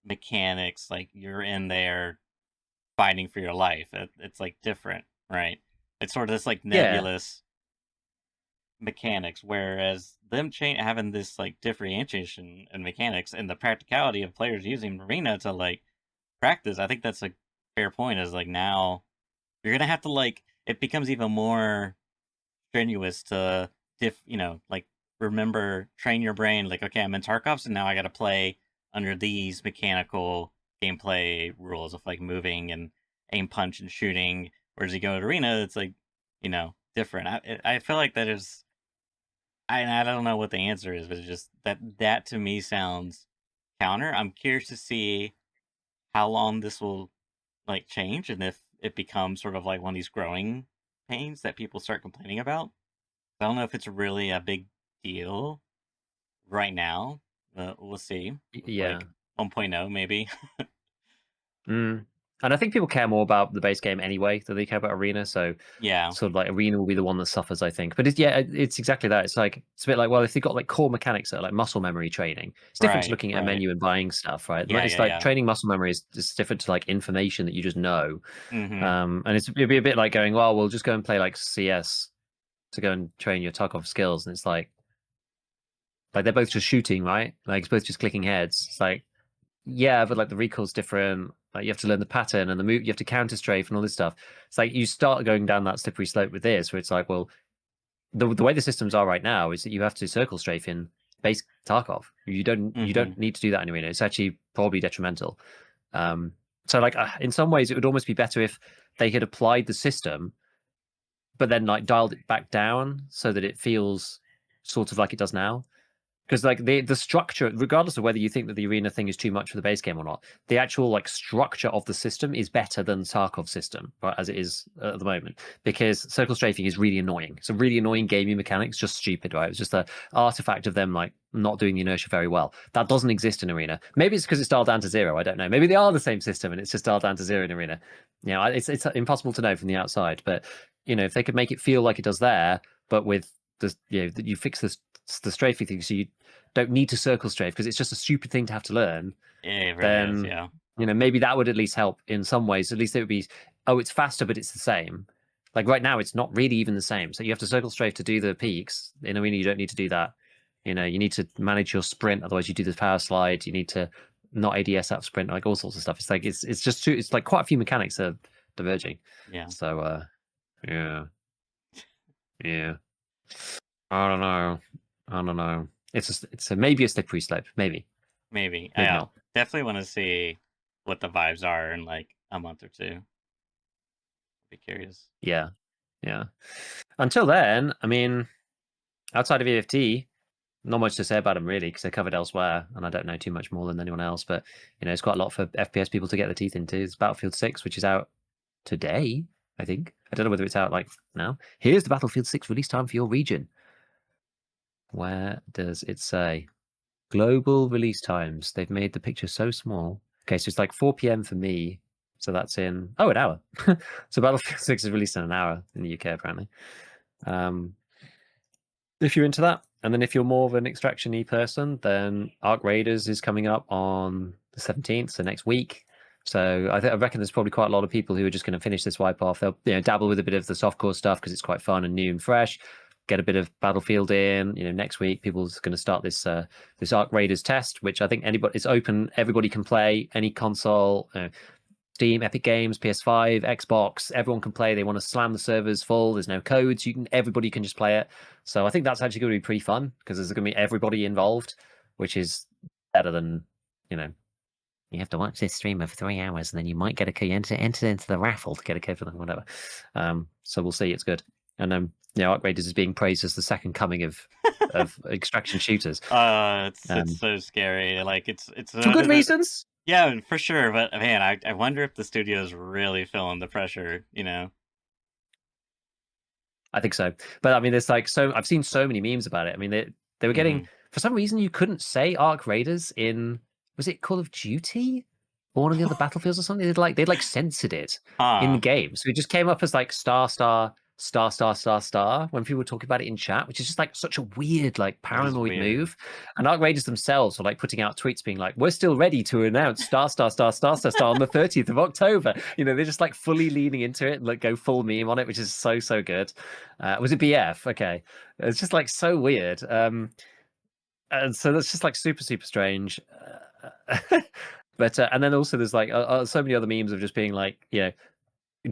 mechanics, like you're in there fighting for your life. It's like different, right? It's sort of this like Yeah. nebulous mechanics, whereas them having this like differentiation in mechanics and the practicality of players using Marina to like practice. I think that's a fair point. Is like now you're gonna have to like it becomes even more strenuous to like remember, train your brain like, okay, I'm in Tarkov, so now I gotta play under these mechanical gameplay rules of like moving and aim, punch, and shooting. Whereas you go to arena, it's like, different. I feel like that is I don't know what the answer is, but it's just that to me sounds counter. I'm curious to see how long this will like change and if it becomes sort of like one of these growing pains that people start complaining about. I don't know if it's really a big deal right now. We'll see. With Yeah. like 1.0 maybe. Mm. And I think people care more about the base game anyway than they care about arena. So Yeah. sort of like arena will be the one that suffers, I think. But it's exactly that. It's like it's a bit like, well, if they've got like core mechanics that are like muscle memory training, it's different to Right. looking at a Right. menu and buying stuff, right? Yeah. It's Yeah. like Yeah. training muscle memory is different to like information that you just know. Mm-hmm. And it'd be a bit like going, well, we'll just go and play like CS to go and train your Tarkov skills, and it's like they're both just shooting, right? Like it's both just clicking heads. It's like, yeah, but like the recoil's different. Like you have to learn the pattern and the move. You have to counter strafe and all this stuff. It's like you start going down that slippery slope with this, where it's like, well, the way the systems are right now is that you have to circle strafe in base Tarkov. You don't need to do that in Arena. It's actually probably detrimental. So like in some ways, it would almost be better if they had applied the system, but then like dialed it back down so that it feels sort of like it does now. Because like the structure, regardless of whether you think that the arena thing is too much for the base game or not, the actual like structure of the system is better than Tarkov's system, right, as it is at the moment. Because circle strafing is really annoying. It's a really annoying gaming mechanic. It's just stupid, right? It's just an artifact of them like not doing the inertia very well. That doesn't exist in arena. Maybe it's because it's dialed down to 0. I don't know. Maybe they are the same system and it's just dialed down to 0 in arena. You know, it's impossible to know from the outside. But you know, if they could make it feel like it does there, but with the you fix the strafing thing, so you don't need to circle strafe because it's just a stupid thing to have to learn. Yeah, it really is. Then Yeah. you know, maybe that would at least help in some ways. At least it would be, oh, it's faster, but it's the same. Like right now, it's not really even the same. So you have to circle strafe to do the peaks. In arena, you don't need to do that. You know, you need to manage your sprint. Otherwise, you do the power slide. You need to not ADS up sprint, like all sorts of stuff. It's like it's just too. It's like quite a few mechanics are diverging. Yeah. So yeah, yeah. I don't know. I don't know. It's maybe a slippery slope. Maybe. Maybe. Maybe Yeah. not. Definitely want to see what the vibes are in like a month or two. Be curious. Yeah. Yeah. Until then, I mean, outside of EFT, not much to say about them really, because they're covered elsewhere, and I don't know too much more than anyone else. But you know, it's quite a lot for FPS people to get their teeth into. It's Battlefield 6, which is out today, I think. I don't know whether it's out like now. Here's the Battlefield 6 release time for your region. Where does it say? Global release times. They've made the picture so small. Okay, so it's like 4 p.m. for me. So that's in an hour. So Battlefield 6 is released in an hour in the UK apparently. If you're into that, and then if you're more of an extraction-y person, then Arc Raiders is coming up on the 17th, so next week. So I reckon there's probably quite a lot of people who are just going to finish this wipe off. They'll dabble with a bit of the softcore stuff because it's quite fun and new and fresh. Get a bit of Battlefield in. Next week people's going to start this this Arc Raiders test, which I think it's open. Everybody can play any console. Steam, Epic Games, PS5, Xbox, everyone can play. They want to slam the servers full. There's no codes. Everybody can just play it. So I think that's actually going to be pretty fun because there's going to be everybody involved, which is better than, you have to watch this stream of 3 hours and then you might get a key, enter into the raffle to get a key for them, whatever. So we'll see. It's good. And Arc Raiders is being praised as the second coming of extraction shooters. It's so scary. Like it's for good reasons. Yeah, for sure. But man, I wonder if the studio is really feeling the pressure, I think so. But I mean, there's like I've seen so many memes about it. I mean, they were getting, for some reason, you couldn't say Arc Raiders in, was it Call of Duty? Or one of the other Battlefields or something? They'd censored it in the game. So it just came up as like star when people were talking about it in chat, which is just like such a weird, like paranoid move. And Arc Raiders themselves were like putting out tweets being like, we're still ready to announce star on the 30th of October. They're just like fully leaning into it and like go full meme on it, which is so good. Was it BF? Okay. It's just like so weird. And so that's just like super strange. But and then also there's like so many other memes of just being like,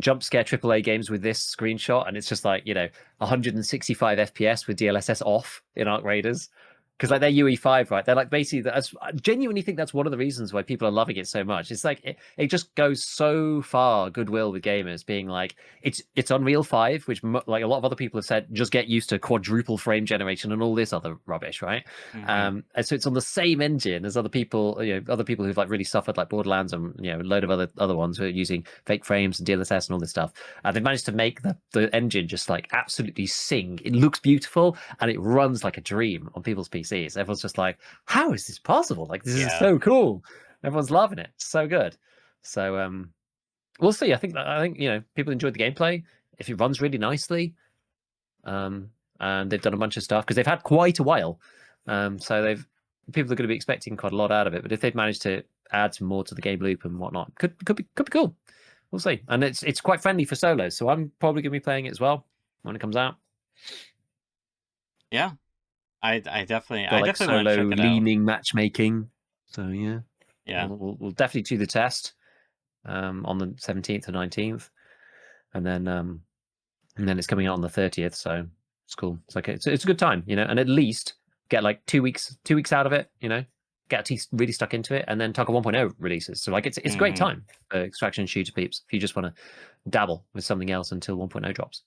jump scare AAA games with this screenshot, and it's just like 165 FPS with DLSS off in Arc Raiders, because like they're UE5, right? They're like basically, I genuinely think that's one of the reasons why people are loving it so much. It's like it just goes so far goodwill with gamers, being like it's Unreal 5, which like a lot of other people have said, just get used to quadruple frame generation and all this other rubbish, right? And so it's on the same engine as other people who've like really suffered, like Borderlands and a load of other ones who are using fake frames and DLSS and all this stuff. And they've managed to make the engine just like absolutely sing. It looks beautiful and it runs like a dream on people's PCs. Everyone's just like, how is this possible? Like, this is so cool. Everyone's loving it. It's so good. So we'll see. I think people enjoyed the gameplay. If it runs really nicely, and they've done a bunch of stuff because they've had quite a while. So people are going to be expecting quite a lot out of it. But if they've managed to add some more to the game loop and whatnot, could be cool. We'll see. And it's quite friendly for solos, so I'm probably going to be playing it as well when it comes out. Yeah. I definitely solo leaning matchmaking. So yeah, we'll definitely do the test on the 17th or 19th, and then it's coming out on the 30th. So It's cool. It's like it's a good time, you know, and at least get like 2 weeks out of it, you know, get teeth really stuck into it, and then Tucker 1.0 releases. So like it's a great time for extraction shooter peeps if you just want to dabble with something else until 1.0 drops.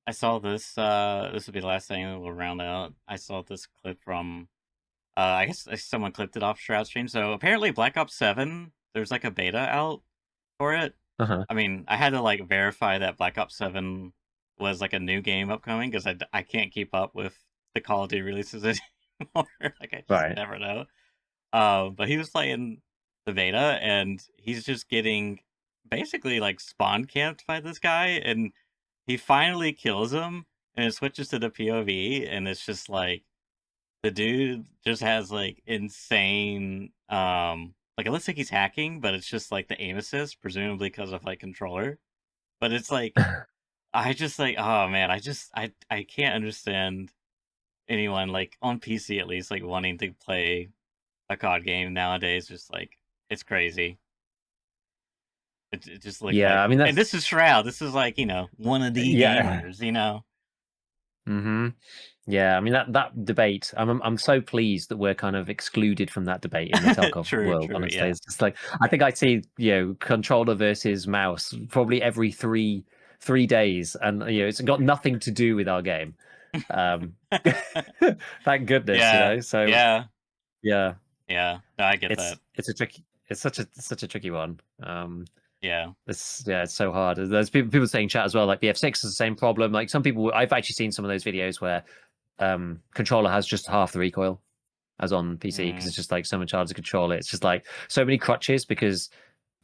I saw this. This will be the last thing that we'll round out. I saw this clip from. I guess someone clipped it off Shroud Stream. So apparently, Black Ops 7. There's like a beta out for it. Uh-huh. I mean, I had to like verify that Black Ops 7 was like a new game upcoming because I can't keep up with the Call of Duty releases anymore. Like I just Right. never know. But he was playing the beta and he's just getting basically like spawn camped by this guy, and he finally kills him, and it switches to the POV, and it's just like the dude just has like insane like it looks like he's hacking, but it's just like the aim assist, presumably because of like controller. But it's like I just like, oh man, I can't understand anyone like on PC at least like wanting to play a COD game nowadays. Just like it's crazy. It just looks Yeah, like, I mean and that's this is Shroud. This is like, one of the yeah. gamers, you know. Mm-hmm. Yeah, I mean that debate. I'm so pleased that we're kind of excluded from that debate in the Tarkov True, world. true, Honestly, yeah. it's just like I think I see controller versus mouse probably every three days, and it's got nothing to do with our game. Thank goodness, Yeah, So yeah, yeah, yeah. No, I get that. it's a tricky. It's such a tricky one. Yeah. It's so hard. There's people saying chat as well, like the F6 is the same problem. Like some people, I've actually seen some of those videos where controller has just half the recoil as on PC because Mm, it's just like so much harder to control it. It's just like so many crutches because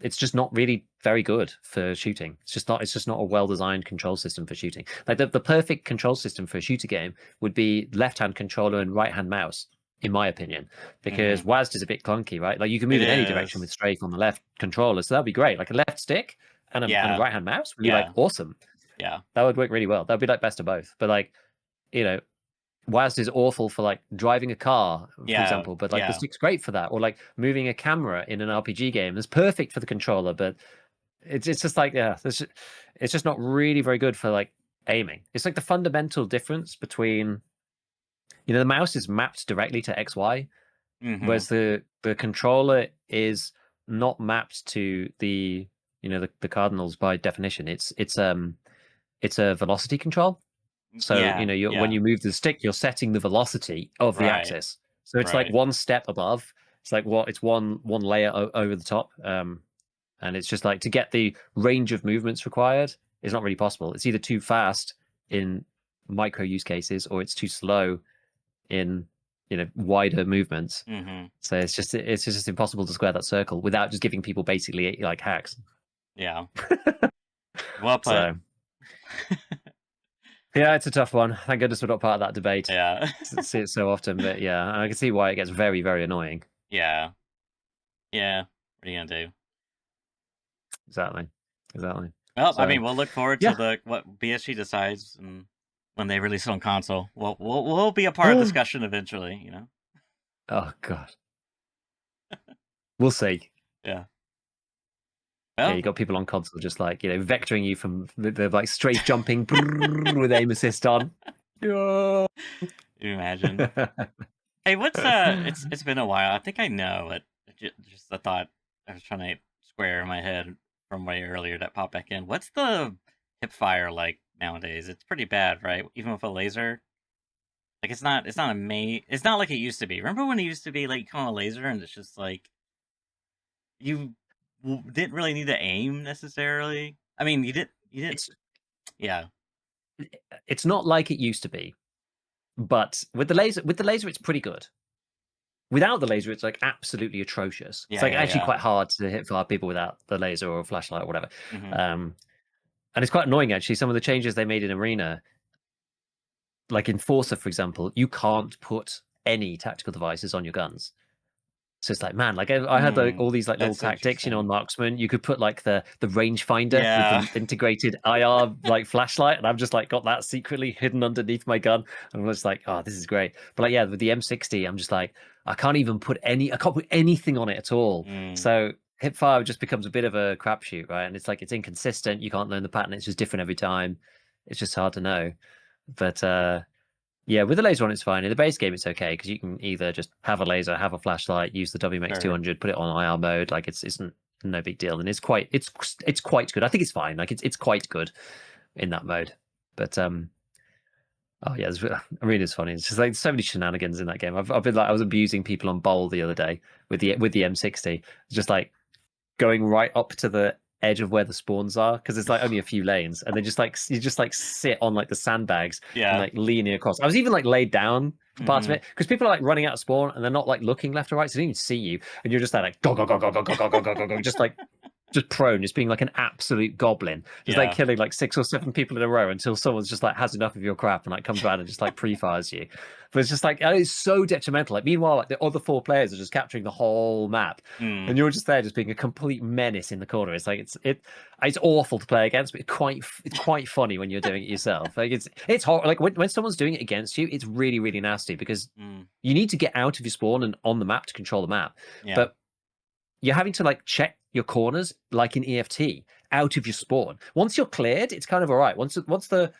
it's just not really very good for shooting. It's just not a well designed control system for shooting. Like the perfect control system for a shooter game would be left hand controller and right hand mouse, in my opinion, because mm-hmm. WASD is a bit clunky, right? Like you can It move in any direction is. with strafe on the left controller, so that'd be great. Like a left stick and a Yeah, right hand mouse would be like yeah, awesome. yeah, That would work really well. That'd be like best of both. But like, you know, WASD is awful for like driving a car, for yeah, example, but like the yeah. stick's great for that, or like moving a camera in an RPG game is perfect for the controller, but it's just like it's just not really very good for like aiming. It's like the fundamental difference between the mouse is mapped directly to XY, Mm-hmm. whereas the controller is not mapped to the cardinals by definition. It's a velocity control. So, Yeah, when yeah. you move the stick, you're setting the velocity of the Right, axis. So it's like right. one step above. It's like it's one layer over the top. And it's just like to get the range of movements required is not really possible. It's either too fast in micro use cases or it's too slow in wider movements. Mm-hmm. So it's just impossible to square that circle without just giving people basically like hacks. Yeah. Well put. So yeah, it's a tough one. Thank goodness we're not part of that debate. Yeah. See it so often, but yeah, I can see why it gets very, very annoying. Yeah. Yeah. What are you gonna do? Exactly. Well, I So mean, we'll look forward to yeah. the what BSG decides and when they release it on console. We'll be a part of the discussion eventually, you know. Oh god. We'll see. Yeah. Yeah, Well, you got people on console just like, vectoring you from the like strafe jumping with aim assist on. Yeah. you imagine. Hey, what's it's been a while. I think I know it. Just the thought I was trying to square in my head from way earlier that popped back in. What's the hip fire like nowadays? It's pretty bad, right? Even with a laser. Like it's not like it used to be. Remember when it used to be like you come on a laser and it's just like you didn't really need to aim necessarily. I mean, you did, It's yeah, it's not like it used to be, but with the laser it's pretty good. Without the laser, it's like absolutely atrocious. It's yeah, like yeah, actually yeah. quite hard to hit fire people without the laser or a flashlight or whatever. Hmm. Um, and it's quite annoying actually. Some of the changes they made in Arena, like in Forza, for example, you can't put any tactical devices on your guns. So it's like, man, like I had like all these like little That's tactics, on interesting. Marksman. You could put like the rangefinder with Yeah. the integrated IR like flashlight, and I've just like got that secretly hidden underneath my gun. And I'm just like, oh, this is great. But like, yeah, with the M60, I'm just like, I can't put anything on it at all. Mm, So hipfire just becomes a bit of a crapshoot, right? And it's like it's inconsistent. You can't learn the pattern. It's just different every time. It's just hard to know. But yeah, with the laser on, it's fine. In the base game, it's okay because you can either just have a laser, have a flashlight, use the WMX 200, put it on IR mode. Like it's no big deal, and it's quite good. I think it's fine. Like it's quite good in that mode. But oh yeah, arena's funny. It's just like so many shenanigans in that game. I've been like I was abusing people on Bowl the other day with the M60, just like going right up to the edge of where the spawns are because it's like only a few lanes, and they just like you just like sit on like the sandbags and like leaning across. I was even like laid down for parts of it because people are like running out of spawn and they're not like looking left or right, so they don't even see you, and you're just like go go go go go go go go go go go, just like just prone, just being like an absolute goblin, just like killing like 6 or 7 people in a row until someone's just like has enough of your crap and like comes around and just like pre-fires you. But it's just like it's so detrimental. Like meanwhile, like the other 4 players are just capturing the whole map, and you're just there, just being a complete menace in the corner. It's like it's awful to play against, but it's quite funny when you're doing it yourself. Like it's hard. Like when someone's doing it against you, it's really really nasty because you need to get out of your spawn and on the map to control the map. But you're having to like check your corners like in EFT out of your spawn. Once you're cleared, it's kind of all right. Once the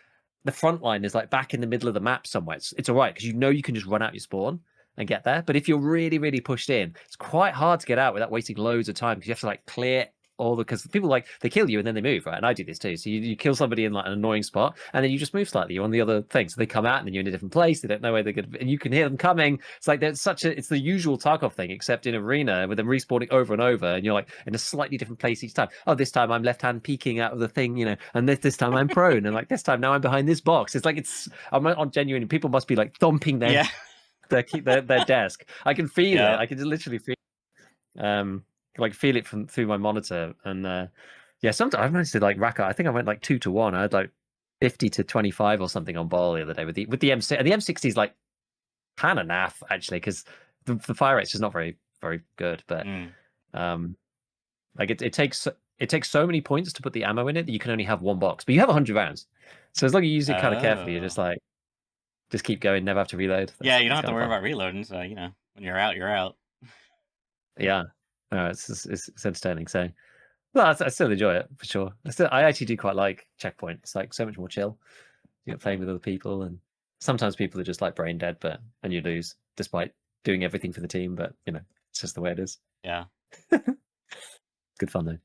front line is like back in the middle of the map somewhere, it's all right because you know you can just run out your spawn and get there. But if you're really really pushed in, it's quite hard to get out without wasting loads of time because you have to like clear all the because people like they kill you and then they move, right? And I do this too. So you kill somebody in like an annoying spot and then you just move slightly. You're on the other thing, so they come out and then you're in a different place. They don't know where they're going, and you can hear them coming. It's like there's it's the usual Tarkov thing, except in arena with them respawning over and over, and you're like in a slightly different place each time. Oh, this time I'm left hand peeking out of the thing, and this time I'm prone, and like this time now I'm behind this box. It's like I'm on genuine. People must be like thumping their their desk. I can feel it. I can literally feel. Like feel it through my monitor, and yeah, sometimes I managed to like rack up. I think I went like 2-1. I had like 50-25 or something on ball the other day with the M6, and the M60 is like kind of naff actually because the fire rate's just not very very good. But like it takes so many points to put the ammo in it that you can only have one box, but you have 100 rounds. So as long as you use it kind of carefully, you're just like just keep going, never have to reload. Yeah, you don't have to worry about reloading. So when you're out, you're out. Yeah, no, it's entertaining. So, well, I still enjoy it for sure. I actually do quite like Checkpoint. It's like so much more chill. You're playing with other people, and sometimes people are just like brain dead, and you lose despite doing everything for the team. But it's just the way it is. Yeah, good fun though.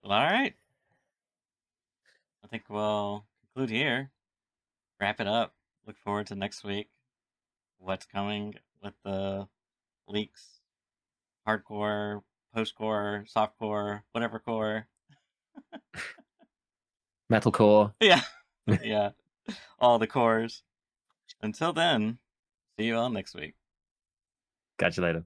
Well, all right. I think we'll conclude here. Wrap it up. Look forward to next week. What's coming with the leaks, hardcore, post-core, softcore, whatever core. Metalcore. Yeah. Yeah. All the cores. Until then, see you all next week. Catch you later.